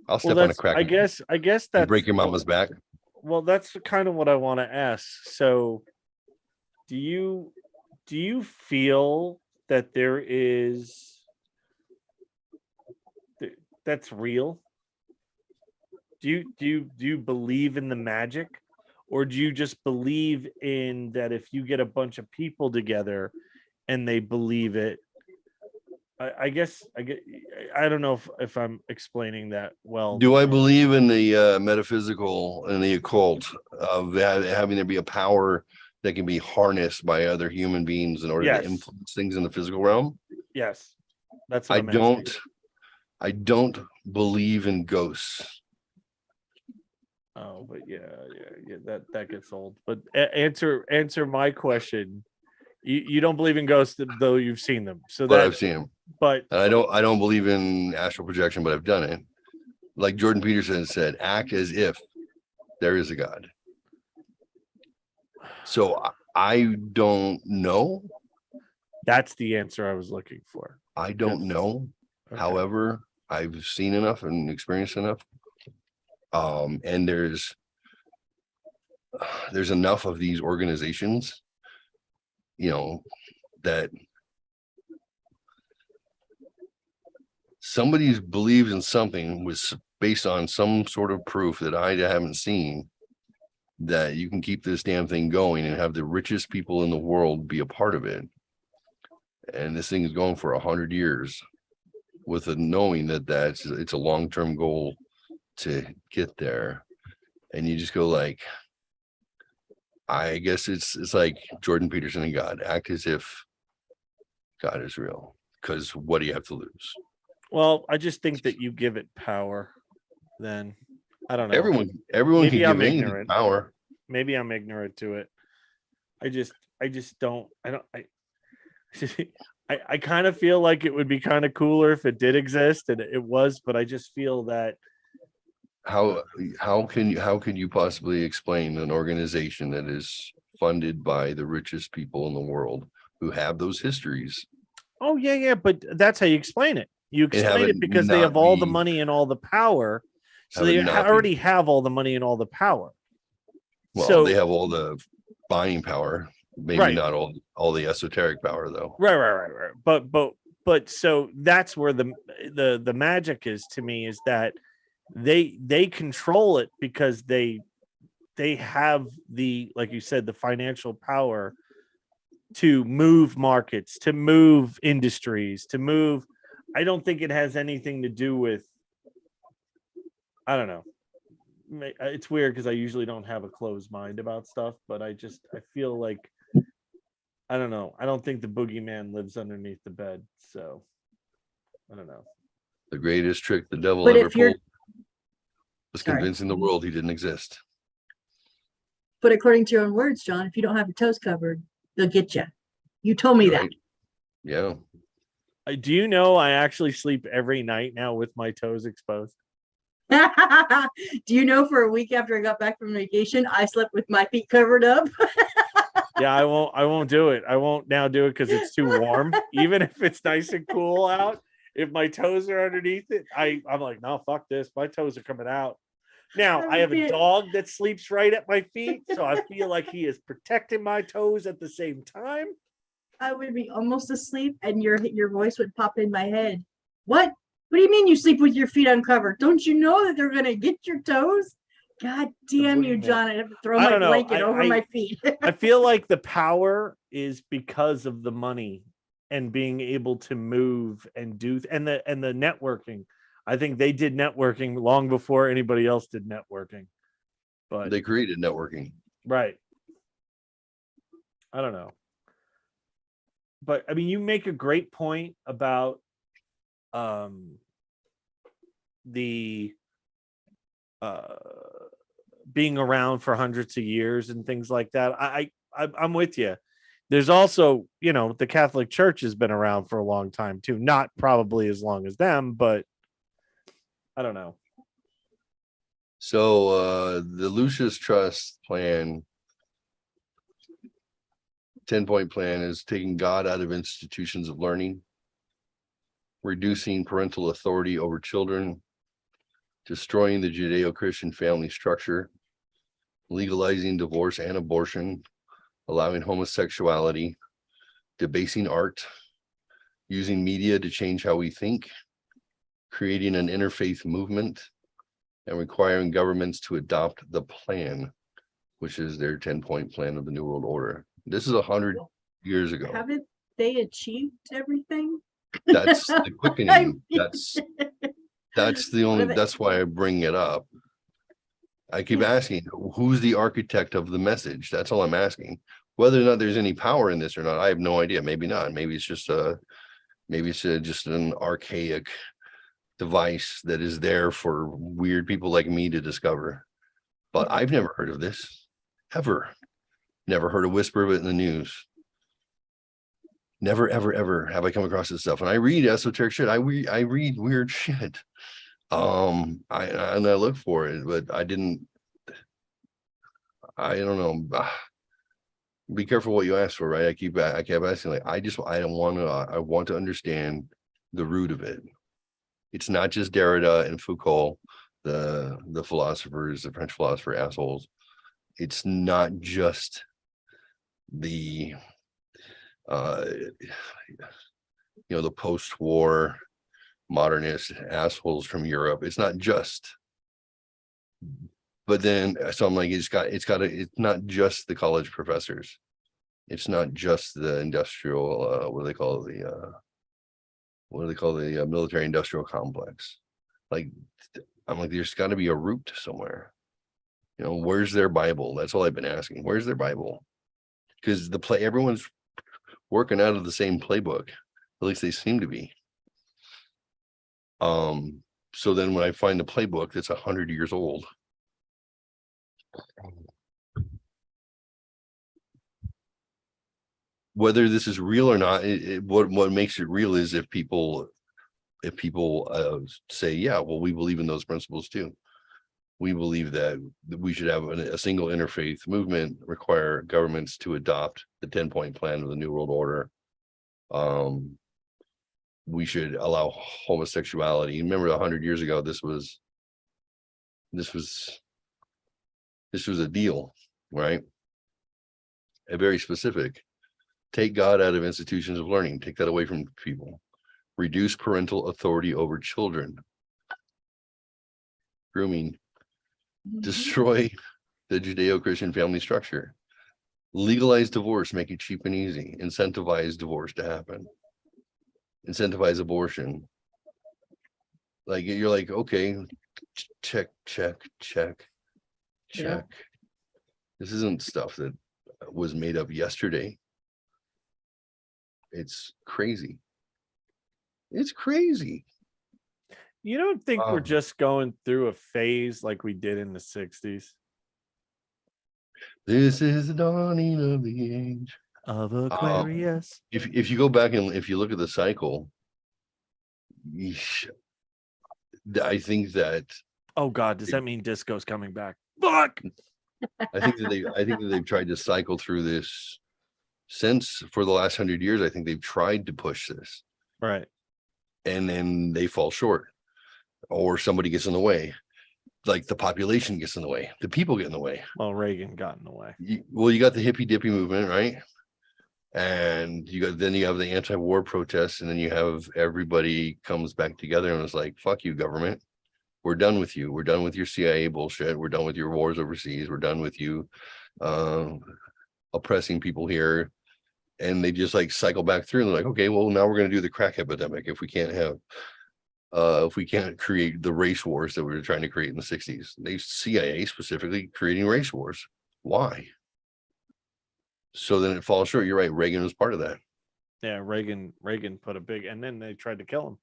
I'll step on a crack. I guess that's break your mama's back. Well, that's kind of what I want to ask. So do you feel that there is that's real? Do you believe in the magic, or do you just believe in that if you get a bunch of people together and they believe it? I don't know if I'm explaining that well. Do I believe in the metaphysical and the occult of having there be a power that can be harnessed by other human beings in order to influence things in the physical realm? Yes, that's what I don't believe in ghosts. Oh, but yeah, that gets old. But answer my question. You don't believe in ghosts, though you've seen them. But I've seen them. But and I don't believe in astral projection, but I've done it. Like Jordan Peterson said, act as if there is a God. So I don't know. That's the answer I was looking for. I don't know. Okay. However, I've seen enough and experienced enough. And there's enough of these organizations that somebody believes in something was based on some sort of proof that I haven't seen, that you can keep this damn thing going and have the richest people in the world be a part of it. And this thing is going for 100 years with a knowing that it's a long-term goal to get there. And you just go like, I guess it's like Jordan Peterson and God. Act as if God is real, because what do you have to lose? Well, I just think that you give it power. Then I don't know. Everyone Maybe can I'm give anything ignorant. power. Maybe I'm ignorant to it. I just don't. I kind of feel like it would be kind of cooler if it did exist, and it was, but I just feel that How can you possibly explain an organization that is funded by the richest people in the world who have those histories? oh yeah, but that's how you explain it. You And have explain it it because they not have all the be- money and all the power, so have it they not be- already have all the money and all the power. Well, So they have all the buying power, maybe Right. not all the esoteric power though. right. But so that's where the magic is to me, is that they control it because they have the, like you said, the financial power to move markets, to move industries, to move. I don't think it has anything to do with, I don't know. It's weird because I usually don't have a closed mind about stuff, but I feel like, I don't know. I don't think the boogeyman lives underneath the bed. So I don't know. The greatest trick the devil But ever if you're- pulled was Sorry. convincing the world he didn't exist. But according to your own words, John, if you don't have your toes covered, they'll get you. You told me Right? Yeah. Do you know I actually sleep every night now with my toes exposed? that. Do you know for a week after I got back from vacation, I slept with my feet covered up? Yeah, I won't do it. I won't now do it because it's too warm. Even if it's nice and cool out, if my toes are underneath it, I'm like, no, fuck this. My toes are coming out. Now I have a dog that sleeps right at my feet, so I feel like he is protecting my toes at the same time. I would be almost asleep and your voice would pop in my head. What? What do you mean you sleep with your feet uncovered? Don't you know that they're gonna get your toes? God damn you, John. I have to throw I my don't know. blanket over my feet. I feel like the power is because of the money and being able to move and do and the networking. I think they did networking long before anybody else did networking. But They created networking. right. I don't know. But I mean, you make a great point about the being around for hundreds of years and things like that. I'm with you. There's also, the Catholic Church has been around for a long time too. Not probably as long as them, but I don't know. So the Lucius Trust plan, 10-point plan, is taking God out of institutions of learning, reducing parental authority over children, destroying the Judeo-Christian family structure, legalizing divorce and abortion, allowing homosexuality, debasing art, using media to change how we think, creating an interfaith movement, and requiring governments to adopt the plan, which is their 10-point plan of the New World Order. This is 100 years ago. Haven't they achieved everything? That's the quickening. That's the only, that's why I bring it up. I keep asking, who's the architect of the message? That's all I'm asking. Whether or not there's any power in this or not, I have no idea. Maybe not. Maybe it's just just an archaic device that is there for weird people like me to discover. But I've never heard of this, ever. Never heard a whisper of it in the news. Never, ever have I come across this stuff. And I read esoteric shit. I read weird shit. I look for it, but I don't know. Be careful what you ask for, right? I kept asking, like, I want to understand the root of it. It's not just Derrida and Foucault, the philosophers, the French philosopher assholes. It's not just the The post-war modernist assholes from Europe. It's not just, but then so I'm like, it's not just the college professors. It's not just the industrial, what do they call the military industrial complex. Like, I'm like, there's got to be a root somewhere. Where's their Bible? That's all I've been asking. Where's their Bible? Because everyone's working out of the same playbook. At least they seem to be. So then when I find the playbook that's 100 years old, whether this is real or not, what makes it real is if people say, yeah, well, we believe in those principles too. We believe that we should have a single interfaith movement, require governments to adopt the 10-point plan of the New World Order. We should allow homosexuality. Remember 100 years ago, this was a deal, right? A very specific. Take God out of institutions of learning. Take that away from people. Reduce parental authority over children. Grooming. Destroy the Judeo-Christian family structure. Legalize divorce, make it cheap and easy. Incentivize divorce to happen. Incentivize abortion. Like, you're like, okay, check. Yeah. This isn't stuff that was made up yesterday. It's crazy. It's crazy. You don't think we're just going through a phase like we did in the 60s? This is the dawning of the age of Aquarius. If you go back and if you look at the cycle, I think that. Oh God, does that mean disco's coming back? Fuck. I think that they've tried to cycle through this since for the last 100 years. I think they've tried to push this, right, and then they fall short, or somebody gets in the way. Like the population gets in the way, the people get in the way. Well, Reagan got in the way. You got the hippy dippy movement, right? And then you have the anti-war protests, and then you have everybody comes back together and it's like, fuck you, government. We're done with you. We're done with your CIA bullshit. We're done with your wars overseas. We're done with you oppressing people here. And they just like cycle back through and they're like, okay, well, now we're going to do the crack epidemic if we can't create the race wars that we were trying to create in the 60s. They CIA specifically creating race wars. Why? So then it falls short. You're right. Reagan was part of that. Yeah, Reagan put a big, and then they tried to kill him.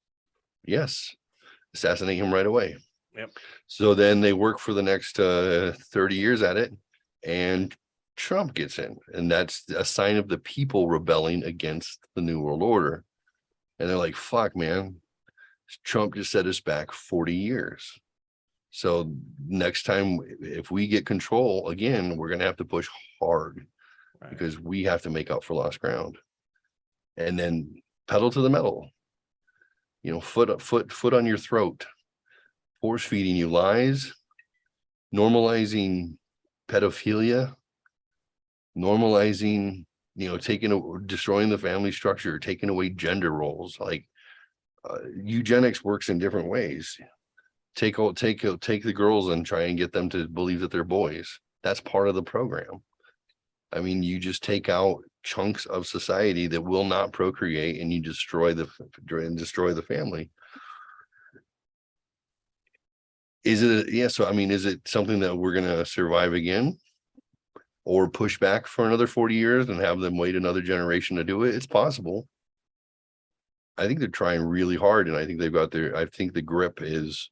Yes. Assassinate him right away. Yep. So then they work for the next 30 years at it, and Trump gets in. And that's a sign of the people rebelling against the New World Order. And they're like, fuck, man. Trump just set us back 40 years. So next time, if we get control again, we're going to have to push hard, right? Because we have to make up for lost ground. And then pedal to the metal, foot on your throat, force feeding you lies, normalizing pedophilia, normalizing, destroying the family structure, taking away gender roles. Like eugenics works in different ways. Take the girls and try and get them to believe that they're boys. That's part of the program. I mean, you just take out chunks of society that will not procreate, and you destroy the family. Is it something that we're going to survive again, or push back for another 40 years and have them wait another generation to do it? It's possible. I think they're trying really hard, and I think I think the grip is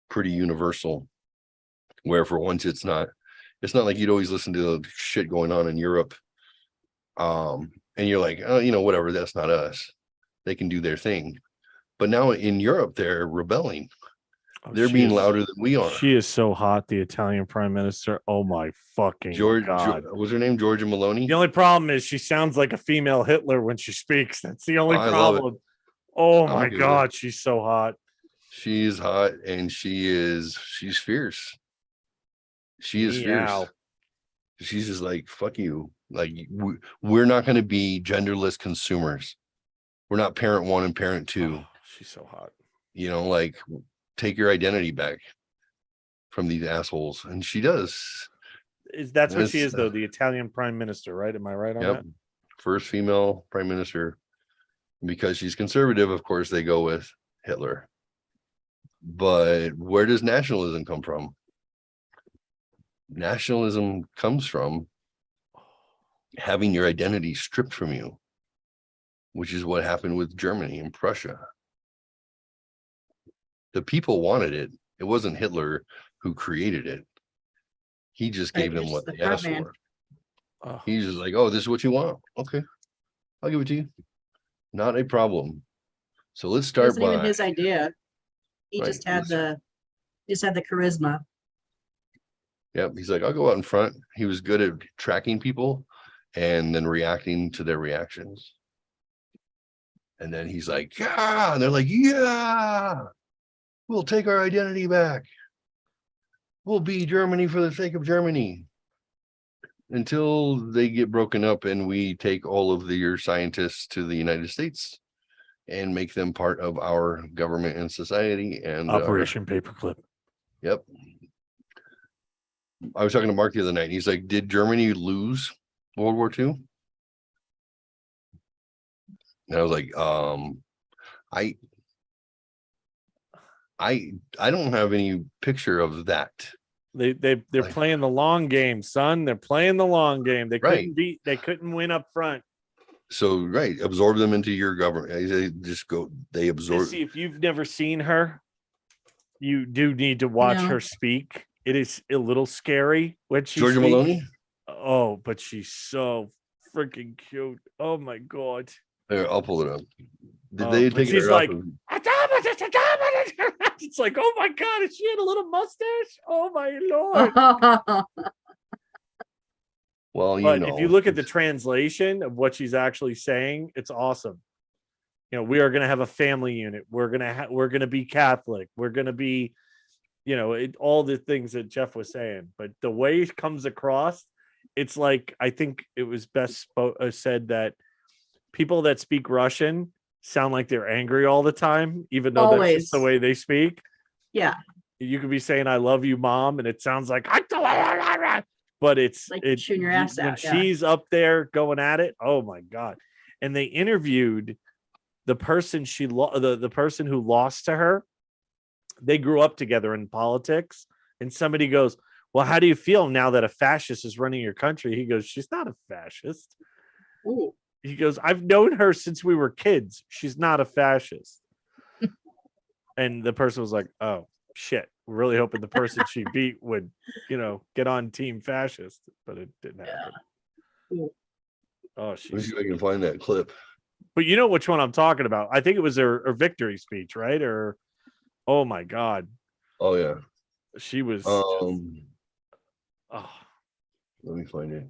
pretty universal, where for once it's not like you'd always listen to the shit going on in Europe. And you're like, oh, whatever, that's not us. They can do their thing. But now in Europe, they're rebelling. They're being louder than we are. She is so hot, the Italian prime minister. Oh my fucking God. What's her name? Giorgia Meloni? The only problem is she sounds like a female Hitler when she speaks. That's the only problem. Oh my God, she's so hot. She's hot, and she's fierce. She is fierce. She's just like, fuck you. Like we're not going to be genderless consumers. We're not parent one and parent two. Oh, she's so hot. You know, like take your identity back from these assholes. And she does. That's what she is, though, the Italian prime minister, right? Am I right on that? First female prime minister. Because she's conservative, of course, they go with Hitler. But where does nationalism come from? Nationalism comes from having your identity stripped from you, which is what happened with Germany and Prussia. The people wanted it. It wasn't Hitler who created it. He just gave them what they asked for. He's just like, oh, this is what you want. Okay, I'll give it to you. Not a problem. So let's start. It wasn't even his idea. He just had the charisma. Yep. He's like, I'll go out in front. He was good at tracking people and then reacting to their reactions. And then he's like, yeah. And they're like, yeah, we'll take our identity back. We'll be Germany for the sake of Germany. Until they get broken up and we take all of your scientists to the United States and make them part of our government and society. And Operation Paperclip. Yep. I was talking to Mark the other night. He's like, did Germany lose World War II? And I was like, I don't have any picture of that. They're playing the long game, son. They're playing the long game. They couldn't win up front. So absorb them into your government. They just go, they absorb. See, if you've never seen her, you do need to watch her speak. It is a little scary when she Georgia speaks. Maloney. Oh, but she's so freaking cute. Oh my god. Here, I'll pull it up. Did they take she's her like, off of... It's like, oh my god, is she had a little mustache? Oh my lord. Well, if you look at the translation of what she's actually saying, it's awesome. You know, we are going to have a family unit. We're going to be Catholic. We're going to be, all the things that Jeff was saying. But the way it comes across, it's like, I think it was best said that people that speak Russian sound like they're angry all the time, even though that's just the way they speak. Yeah. You could be saying, I love you, mom. And it sounds like, but it's like shooting your ass when out. She's up there going at it. Oh my God. And they interviewed the person the person who lost to her. They grew up together in politics. And somebody goes, well, how do you feel now that a fascist is running your country? He goes, she's not a fascist. Ooh. He goes, I've known her since we were kids. She's not a fascist. And the person was like, oh, shit. We're really hoping the person she beat would, get on team fascist. But it didn't happen. Yeah. Oh, Let me see if I can find that clip. But you know which one I'm talking about. I think it was her victory speech, right? Or, oh, my God. Oh, yeah. She was. Let me find it.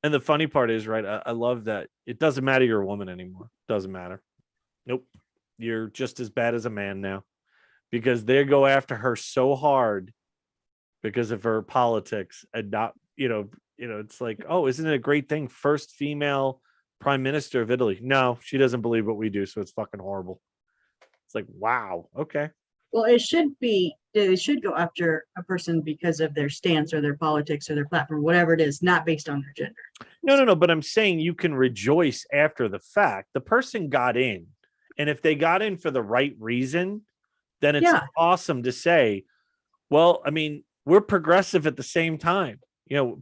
And the funny part is, right, I love that it doesn't matter you're a woman anymore. Doesn't matter. Nope. You're just as bad as a man now because they go after her so hard because of her politics and not, it's like, oh, isn't it a great thing? First female prime minister of Italy. No, she doesn't believe what we do. So it's fucking horrible. It's like, wow. Okay. Well, they should go after a person because of their stance or their politics or their platform, whatever it is, not based on their gender. No. But I'm saying you can rejoice after the fact. The person got in. And if they got in for the right reason, then it's awesome to say, well, I mean, we're progressive at the same time.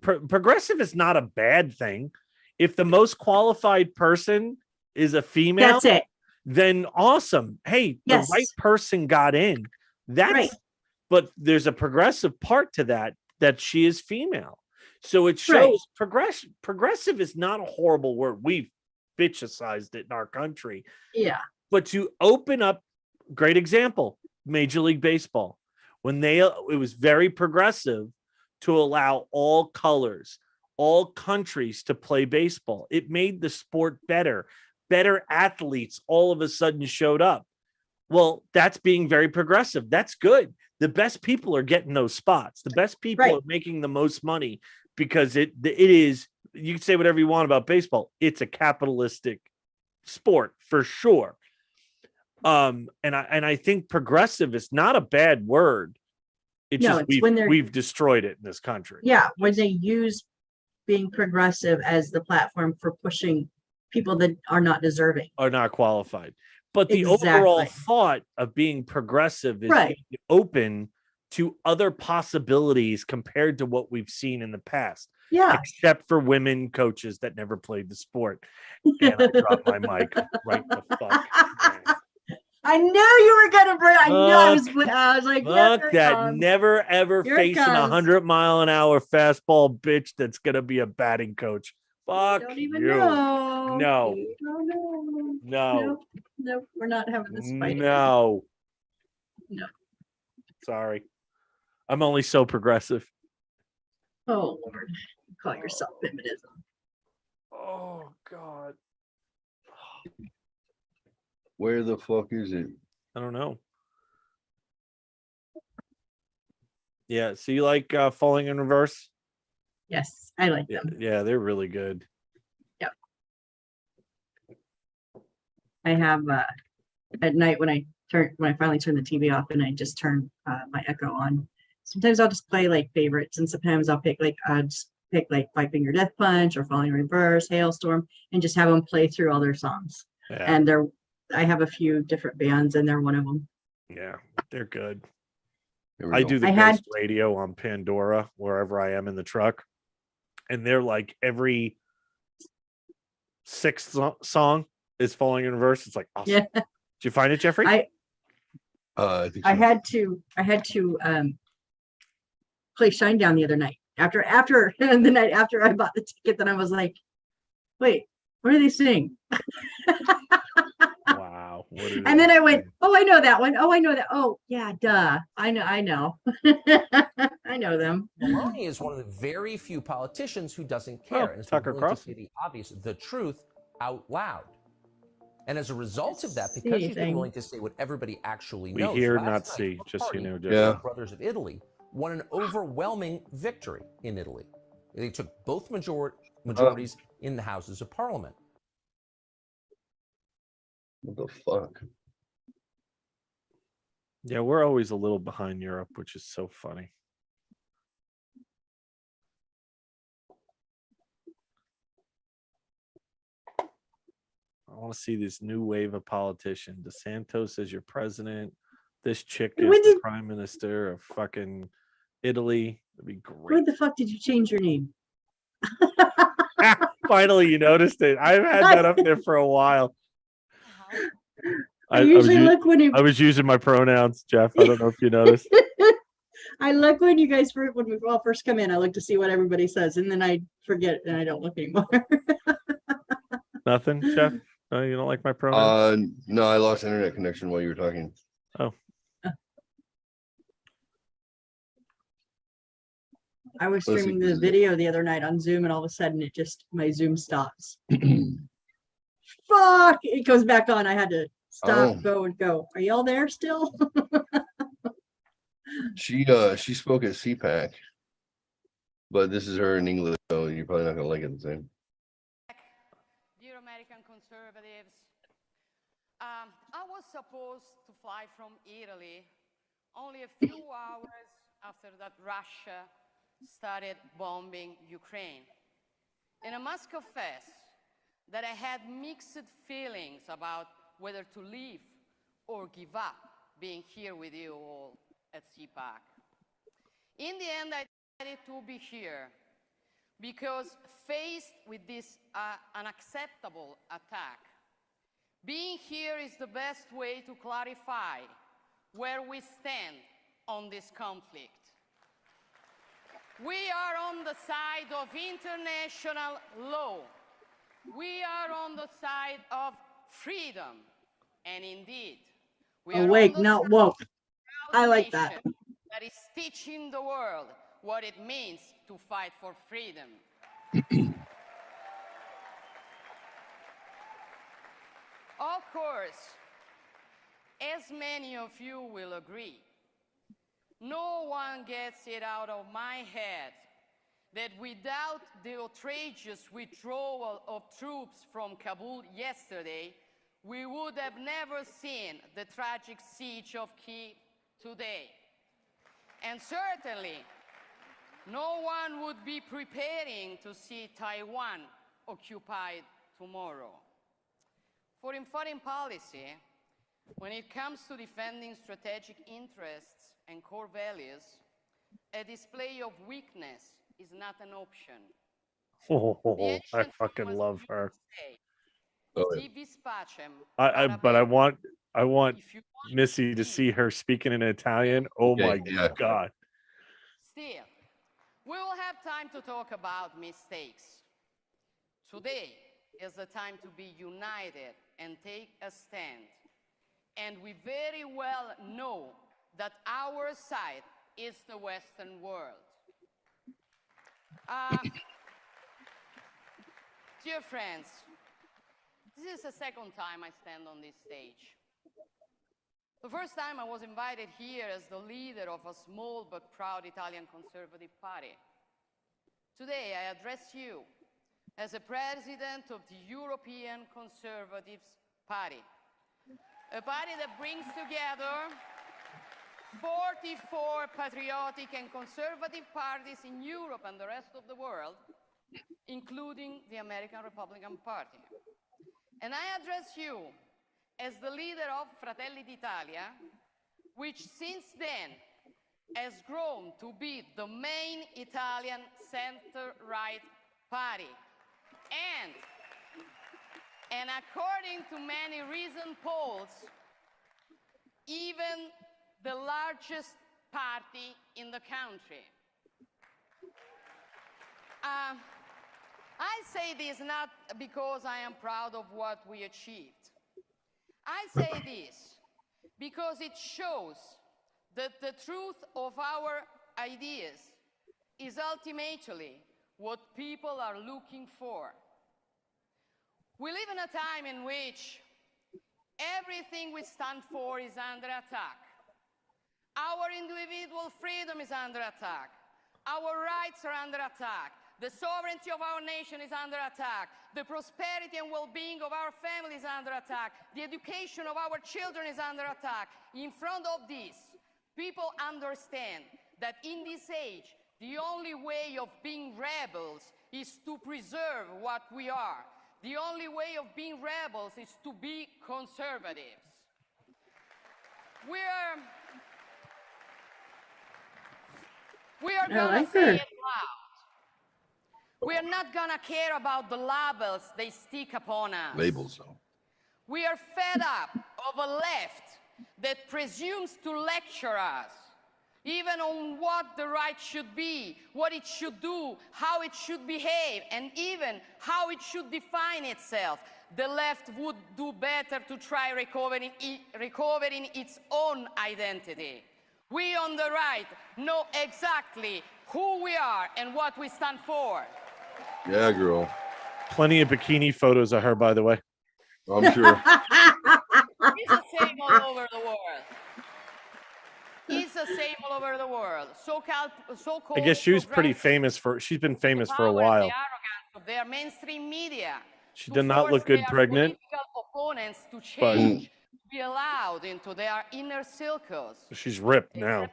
Progressive is not a bad thing. If the most qualified person is a female, that's it. Then awesome. Hey, the right person got in. That's right. But there's a progressive part to that she is female. So it shows progressive is not a horrible word. We've bitchicized it in our country. Yeah. But to open up, great example, Major League Baseball, when it was very progressive to allow all colors, all countries to play baseball. It made the sport better. Better athletes all of a sudden showed up. Well, that's being very progressive. That's good. The best people are getting those spots. The best people are making the most money because it is, you can say whatever you want about baseball. It's a capitalistic sport for sure. And I think progressive is not a bad word. It's just we've destroyed it in this country. Yeah, when they use being progressive as the platform for pushing people that are not deserving, are not qualified. But the overall thought of being progressive is being open to other possibilities compared to what we've seen in the past. Yeah. Except for women coaches that never played the sport. And I dropped my mic right the fuck. I knew you were gonna bring. I knew I was like, fuck that never ever facing 100-mile-an-hour fastball bitch that's gonna be a batting coach. Fuck don't even you. know. No. No, we're not having this fight. No. No. Sorry. I'm only so progressive. Oh Lord. You call yourself feminism. Oh God. Where the fuck is it? I don't know. Yeah, so you like Falling in Reverse? Yes, I like them. Yeah, they're really good. Yep. I have at night when I finally turn the TV off and I just turn my Echo on. Sometimes I'll just play like favorites, and sometimes I'll pick like Five Finger Death Punch or Falling in Reverse, Hailstorm, and just have them play through all their songs. Yeah. And I have a few different bands, and they're one of them. Yeah, they're good. I do the Ghost Radio on Pandora wherever I am in the truck, and they're like every sixth song is Falling in Reverse. It's like awesome. Yeah. Did you find it, Geoffrey? I think so. I had to play Shinedown the other night after the night after I bought the ticket. Then I was like, wait, what are they saying? Wow. And then I went, oh, I know that one. Oh, I know that. Oh, yeah, duh. I know. I know them. Maloney is one of the very few politicians who doesn't care and is willing to say the obvious, the truth, out loud. And as a result of that, because she's been willing to say what everybody actually knows, we hear, not see, just so you know. The Brothers of Italy won an overwhelming victory in Italy. They took both majorities in the Houses of Parliament. What the fuck? Yeah, we're always a little behind Europe, which is so funny. I want to see this new wave of politician. DeSantis as your president. This chick is the prime minister of fucking Italy. That'd be great. Where the fuck did you change your name? Finally, you noticed it. I've had that up there for a while. I was using my pronouns, Jeff. I don't know if you noticed. I look when you guys when we all first come in. I look to see what everybody says, and then I forget and I don't look anymore. Nothing, Jeff? No, you don't like my pronouns? No, I lost internet connection while you were talking. Oh. I was streaming the video the other night on Zoom, and all of a sudden my Zoom stops. Fuck! It goes back on. I had to stop, go. Are y'all there still? She spoke at CPAC, but this is her in English, so you're probably not gonna like it the same. Dear American conservatives, I was supposed to fly from Italy only a few hours after that Russia started bombing Ukraine. And I must confess that I had mixed feelings about whether to leave or give up being here with you all at CPAC. In the end, I decided to be here because faced with this unacceptable attack, being here is the best way to clarify where we stand on this conflict. We are on the side of international law. We are on the side of freedom. And indeed, we are awake, on the not side woke. of I like that. that is teaching the world what it means to fight for freedom. Of course, as many of you will agree, no one gets it out of my head that without the outrageous withdrawal of troops from Kabul yesterday, we would have never seen the tragic siege of Kyiv today. And certainly, no one would be preparing to see Taiwan occupied tomorrow. For in foreign policy, when it comes to defending strategic interests and core values, a display of weakness is not an option. Oh, I fucking love her. Oh, yeah. But I want Missy to see her speaking in Italian. Oh my God. Still, we will have time to talk about mistakes. Today is the time to be united and take a stand. And we very well know that our side is the Western world. Dear friends, this is the second time I stand on this stage. The first time I was invited here as the leader of a small but proud Italian conservative party. Today I address you as a president of the European Conservatives Party, a party that brings together 44 patriotic and conservative parties in Europe and the rest of the world, including the American Republican Party. And I address you as the leader of Fratelli d'Italia, which since then has grown to be the main Italian center-right party. And according to many recent polls, even the largest party in the country. I say this not because I am proud of what we achieved. I say this because it shows that the truth of our ideas is ultimately what people are looking for. We live in a time in which everything we stand for is under attack. Our individual freedom is under attack. Our rights are under attack. The sovereignty of our nation is under attack. The prosperity and well-being of our families is under attack. The education of our children is under attack. In front of this, people understand that in this age, the only way of being rebels is to preserve what we are. The only way of being rebels is to be conservatives. We are gonna say it loud. We are not gonna care about the labels they stick upon us. Labels, though. We are fed up of a left that presumes to lecture us, even on what the right should be, what it should do, how it should behave, and even how it should define itself. The left would do better to try recovering its own identity. We on the right know exactly who we are and what we stand for. Yeah, girl. Plenty of bikini photos of her, by the way. I'm sure. It's the same all over the world. It's the same all over the world. So-called I guess she was pretty famous for. She's been famous for a while. The arrogance of their mainstream media. She did not look good pregnant. Political opponents to change, to be allowed into their inner circles. She's ripped now.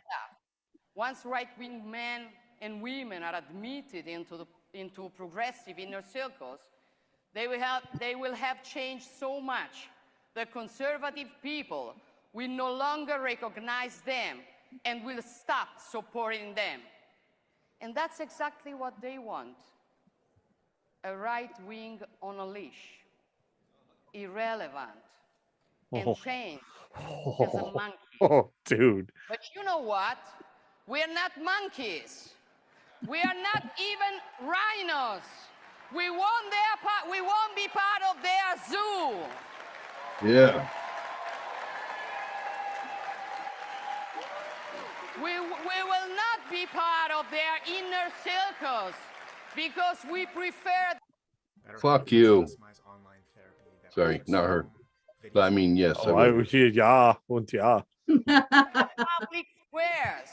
Once right-wing men and women are admitted into progressive inner circles, they will have changed so much that conservative people will no longer recognize them and will stop supporting them. And that's exactly what they want. A right wing on a leash, irrelevant, and trained as a monkey. Oh, dude. But you know what? We're not monkeys. We are not even rhinos. We won't be part of their zoo. Yeah. We will not be part of their inner circles because we prefer. Fuck you. Sorry, not her. But I mean, yes. Oh, yeah. Public squares.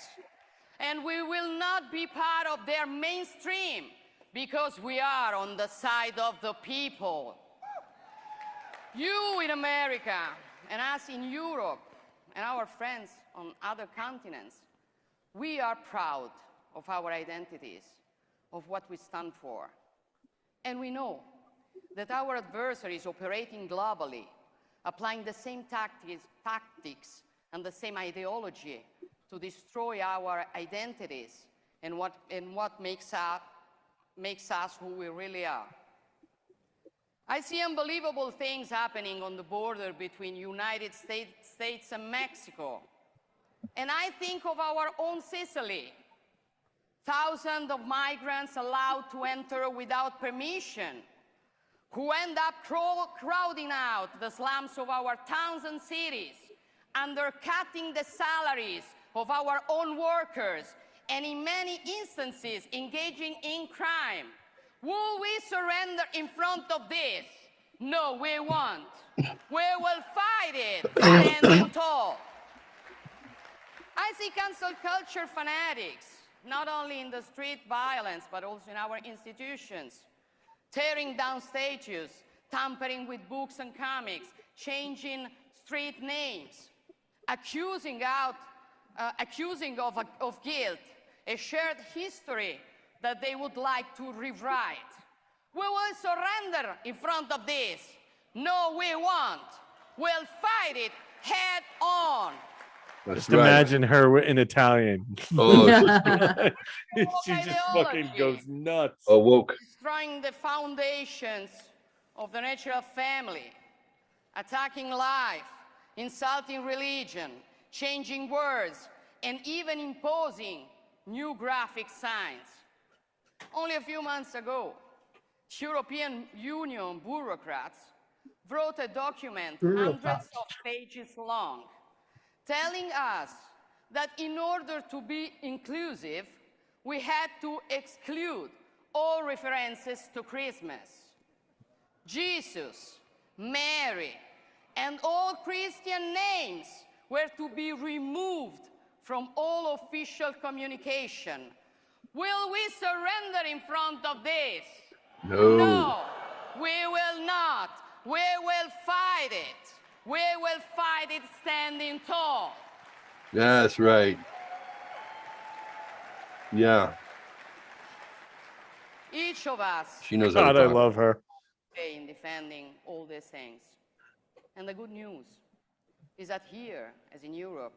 and we will not be part of their mainstream because we are on the side of the people. You in America and us in Europe and our friends on other continents, we are proud of our identities, of what we stand for. And we know that our adversaries operating globally, applying the same tactics and the same ideology to destroy our identities and what makes us who we really are. I see unbelievable things happening on the border between United States and Mexico. And I think of our own Sicily. Thousands of migrants allowed to enter without permission, who end up crowding out the slums of our towns and cities, undercutting the salaries of our own workers, and in many instances engaging in crime. Will we surrender in front of this? No, we won't. We will fight it, standing tall. I see cancel culture fanatics, not only in the street violence, but also in our institutions, tearing down statues, tampering with books and comics, changing street names, accusing of guilt, a shared history that they would like to rewrite. We will surrender in front of this. No, we won't. We'll fight it head on. Just imagine her in Italian. Oh, she just fucking goes nuts. Oh, woke. Destroying the foundations of the natural family, attacking life, insulting religion, changing words, and even imposing new graphic signs. Only a few months ago, European Union bureaucrats wrote a document hundreds of pages long, telling us that in order to be inclusive, we had to exclude all references to Christmas. Jesus, Mary, and all Christian names were to be removed from all official communication. Will we surrender in front of this? No. No, we will not. We will fight it. We will fight it standing tall. That's right. Yeah. Each of us. She knows how to God, I talk. love her. In defending all these things. And the good news is that here, as in Europe,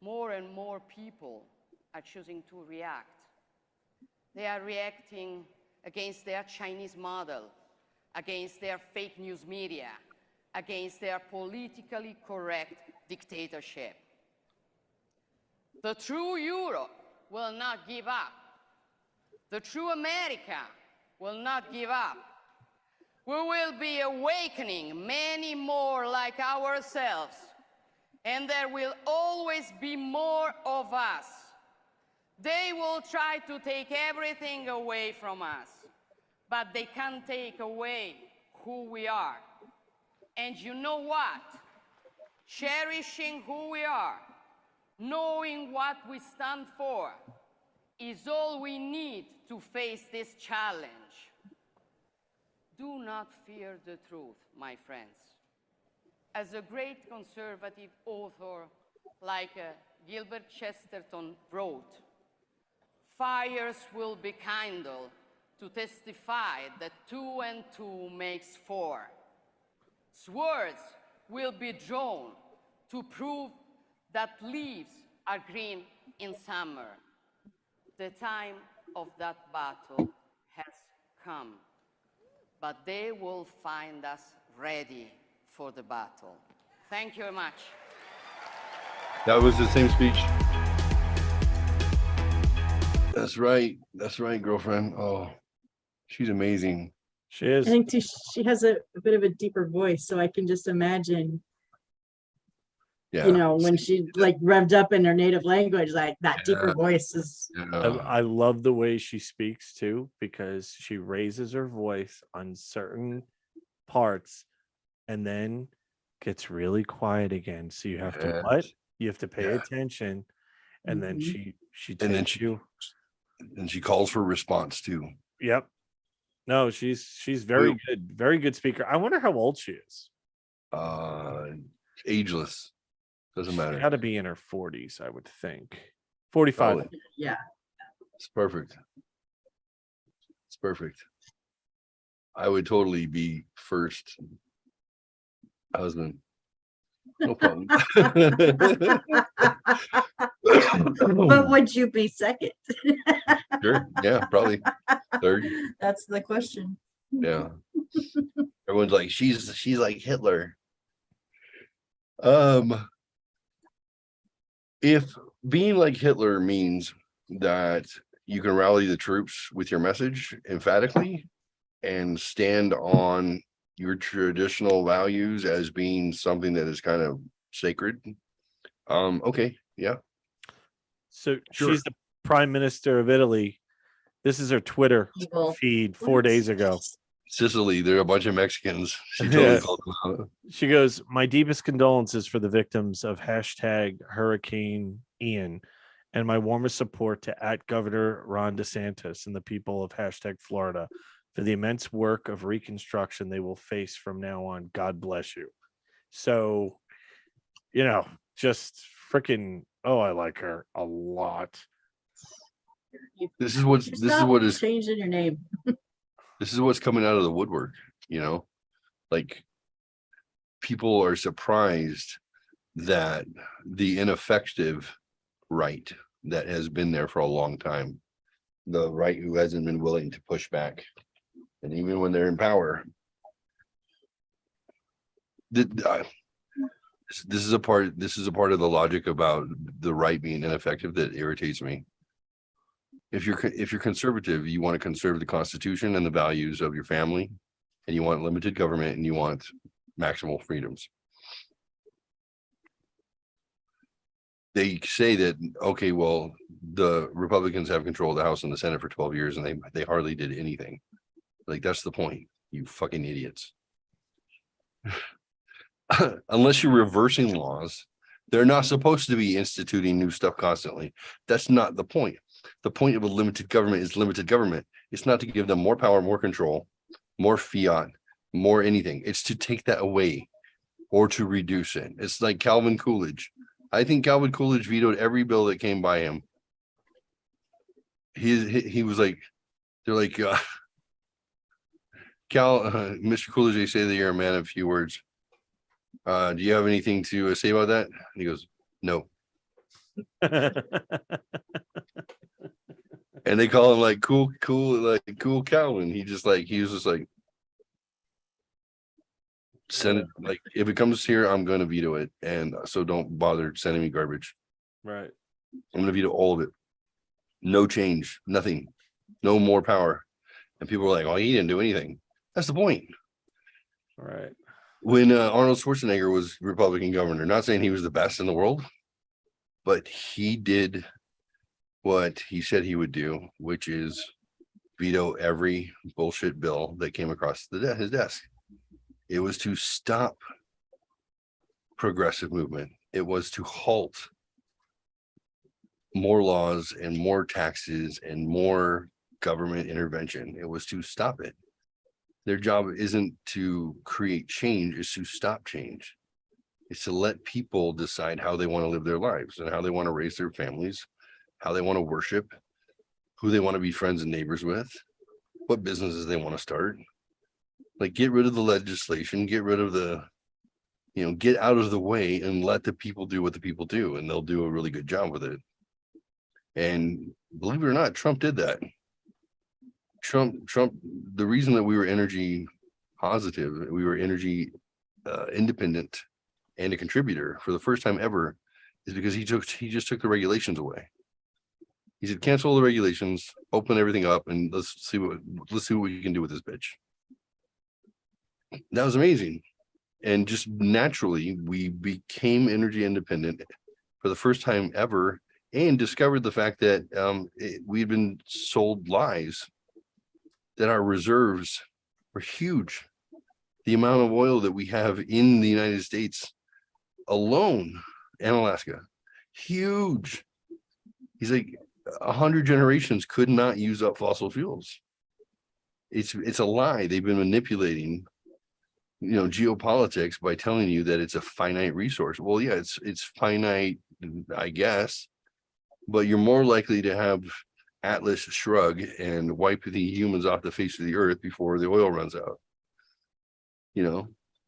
more and more people are choosing to react. They are reacting against their Chinese model, against their fake news media, against their politically correct dictatorship. The true Europe will not give up. The true America will not give up. We will be awakening many more like ourselves, and there will always be more of us. They will try to take everything away from us, but they can't take away who we are. And you know what? Cherishing who we are, knowing what we stand for, is all we need to face this challenge. Do not fear the truth, my friends. As a great conservative author like Gilbert Chesterton wrote, fires will be kindled to testify that 2 and 2 makes 4. Swords will be drawn to prove that leaves are green in summer. The time of that battle has come, but they will find us ready for the battle. Thank you very much. That was the same speech. That's right. That's right, girlfriend. Oh, she's amazing. She is. I think too, she has a bit of a deeper voice, so I can just imagine, Yeah. you know, when she like revved up in her native language, like that deeper voice is. I love the way she speaks too, because she raises her voice on certain parts and then gets really quiet again. So you have to what? You have to pay attention and then she And then takes you. And she calls for response too. Yep. No, she's very good speaker. I wonder how old she is. Ageless. Doesn't matter. Got to be in her 40s, I would think. 45. Probably. Yeah. It's perfect. It's perfect. I would totally be first husband. No problem. But would you be second? Sure. Yeah, probably third. That's the question. Yeah. Everyone's like, she's like Hitler. If being like Hitler means that you can rally the troops with your message emphatically and stand on your traditional values as being something that is kind of sacred, okay, yeah. So Sure. she's the prime minister of Italy. This is her Twitter feed 4 days ago. Sicily, there are a bunch of Mexicans. She totally called them out. She goes, my deepest condolences for the victims of hashtag Hurricane Ian, and my warmest support to @Governor Ron DeSantis and the people of hashtag Florida for the immense work of reconstruction they will face from now on. God bless you. So, just freaking, I like her a lot. This is what is changing your name. This is what's coming out of the woodwork, like people are surprised that the ineffective right that has been there for a long time, the right who hasn't been willing to push back, and even when they're in power, this is a part of the logic about the right being ineffective that irritates me. If you're conservative, you want to conserve the Constitution and the values of your family, and you want limited government, and you want maximal freedoms. They say that, okay, well, the Republicans have control of the House and the Senate for 12 years, and they hardly did anything. Like, that's the point, you fucking idiots. Unless you're reversing laws, they're not supposed to be instituting new stuff constantly. That's not the point. The point of a limited government is limited government. It's not to give them more power, more control, more fiat, more anything. It's to take that away or to reduce it. It's like Calvin Coolidge. I think Calvin Coolidge vetoed every bill that came by him. He was like, they're like, Mr. Coolidge, they say that you're a man of few words. Do you have anything to say about that? And he goes, no. And they call him like cool Calvin. He was just like, send it, like, if it comes here, I'm going to veto it. And so don't bother sending me garbage. Right. I'm going to veto all of it. No change, nothing, no more power. And people were like, oh, he didn't do anything. That's the point. All right. When Arnold Schwarzenegger was Republican governor, not saying he was the best in the world, but he did what he said he would do, which is veto every bullshit bill that came across his desk. It was to stop progressive movement. It was to halt more laws and more taxes and more government intervention. It was to stop it. Their job isn't to create change, it's to stop change. It's to let people decide how they want to live their lives and how they want to raise their families, how they want to worship, who they want to be friends and neighbors with, what businesses they want to start. Like, get rid of the legislation, get rid of the, get out of the way and let the people do what the people do, and they'll do a really good job with it. And believe it or not, Trump did that. Trump, the reason that we were energy positive, we were energy independent and a contributor for the first time ever, is because he just took the regulations away. He said, cancel all the regulations, open everything up, and let's see what we can do with this bitch. That was amazing. And just naturally, we became energy independent for the first time ever, and discovered the fact that we'd been sold lies, that our reserves were huge. The amount of oil that we have in the United States alone and Alaska, huge. He's like 100 generations could not use up fossil fuels. It's a lie. They've been manipulating, geopolitics by telling you that it's a finite resource. Well, yeah, it's finite, I guess, but you're more likely to have Atlas shrug and wipe the humans off the face of the earth before the oil runs out.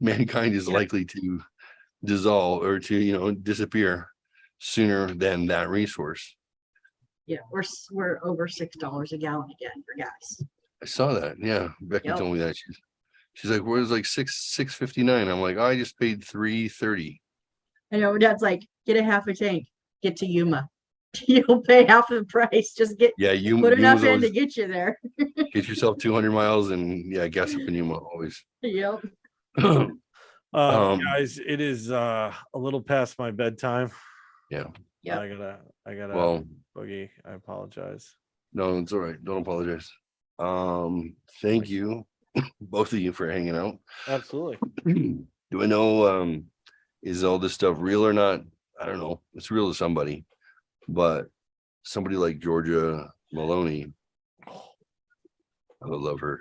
Mankind is likely to dissolve or to disappear sooner than that resource. Yeah, we're over $6 a gallon again for gas. I saw that. Yeah, Becky told me that. She's like, "Where's like $6.59?" I'm like, "I just paid $3.30." I know. Dad's like, get a half a tank. Get to Yuma. You'll pay half of the price. Just put enough in to get you there. Get yourself 200 miles and gas up in Yuma always. Yep. Guys, it is a little past my bedtime. Yeah. Yeah. I gotta. Well, Boogie, I apologize. No, it's all right. Don't apologize. Thank you, both of you, for hanging out. Absolutely. Do I know is all this stuff real or not? I don't know. It's real to somebody, but somebody like Georgia Maloney, I would love her.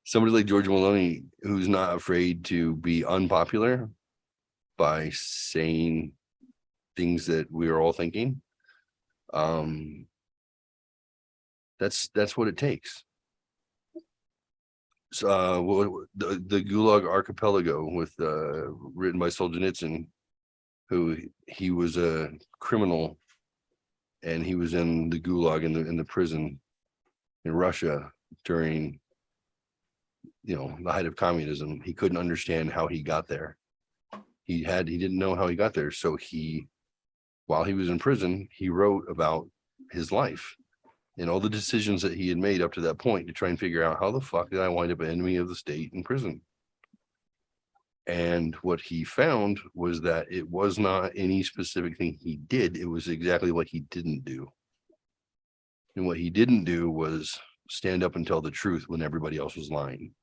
Somebody like Georgia Maloney, who's not afraid to be unpopular by saying things that we are all thinking. That's what it takes. So the Gulag Archipelago written by Solzhenitsyn, who he was a criminal and he was in the Gulag in the prison in Russia during the height of communism. He couldn't understand how he got there. He didn't know how he got there, so while he was in prison, he wrote about his life and all the decisions that he had made up to that point to try and figure out how the fuck did I wind up an enemy of the state in prison. And what he found was that it was not any specific thing he did. It was exactly what he didn't do. And what he didn't do was stand up and tell the truth when everybody else was lying.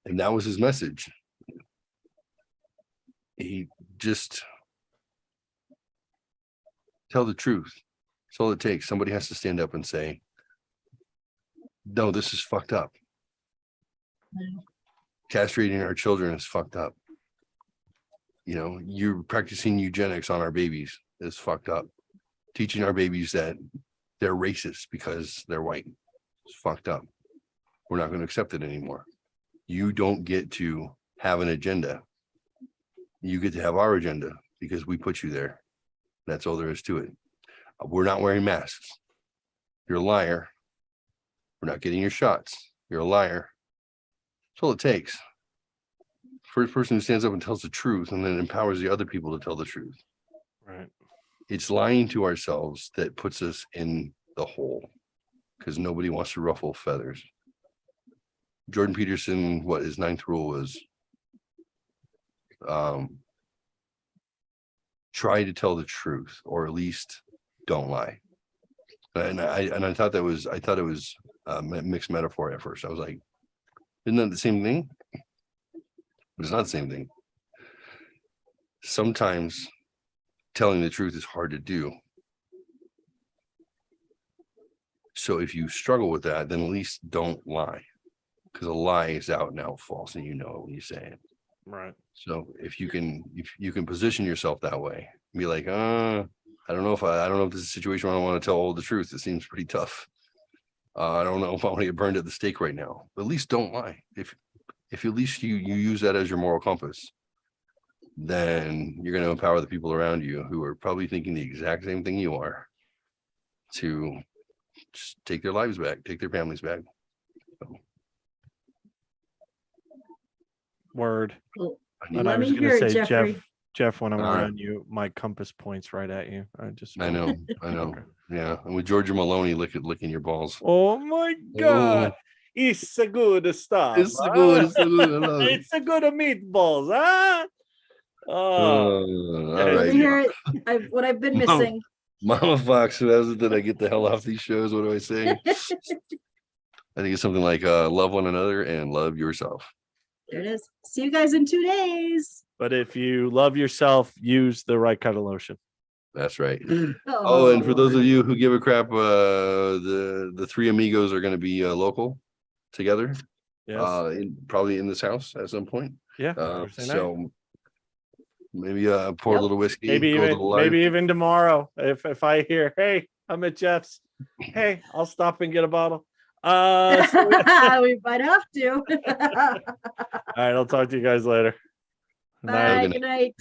And that was his message. He just tell the truth. That's all it takes. Somebody has to stand up and say, no, this is fucked up. Castrating our children is fucked up. You're practicing eugenics on our babies is fucked up. Teaching our babies that they're racist because they're white is fucked up. We're not going to accept it anymore. You don't get to have an agenda. You get to have our agenda because we put you there. That's all there is to it. We're not wearing masks. You're a liar. We're not getting your shots. You're a liar. That's all it takes. First person who stands up and tells the truth and then empowers the other people to tell the truth. Right. It's lying to ourselves that puts us in the hole because nobody wants to ruffle feathers. Jordan Peterson, what his ninth rule was, try to tell the truth, or at least don't lie. And I thought it was a mixed metaphor at first. I was like, isn't that the same thing? But it's not the same thing. Sometimes telling the truth is hard to do. So if you struggle with that, then at least don't lie, because a lie is out and out false, and you know it when you say it. Right. So if you can position yourself that way, be like, I don't know if this is a situation where I want to tell all the truth. It seems pretty tough. I don't know if I want to get burned at the stake right now. But at least don't lie. If at least you use that as your moral compass, then you're going to empower the people around you who are probably thinking the exact same thing you are to just take their lives back, take their families back. So. Word. Cool. And I was going to say, Jeff, when I'm around you, my compass points right at you. I know. Okay. Yeah. And with Georgia Maloney licking your balls. Oh my God. Oh. It's a good stuff. It's a good. It's a good meatballs, huh? All right. Let me hear it. What I've been missing. Mama Fox, who has it that I get the hell off these shows? What do I say? I think it's something like love one another and love yourself. There it is. See you guys in 2 days. But if you love yourself, use the right kind of lotion. That's right. Oh, and for those of you who give a crap, the three amigos are going to be local together. Yes. Probably in this house at some point. Yeah. So maybe pour a little whiskey. Maybe even tomorrow. If I hear, hey, I'm at Jeff's. Hey, I'll stop and get a bottle. We might have to. All right, I'll talk to you guys later. Bye. Good night.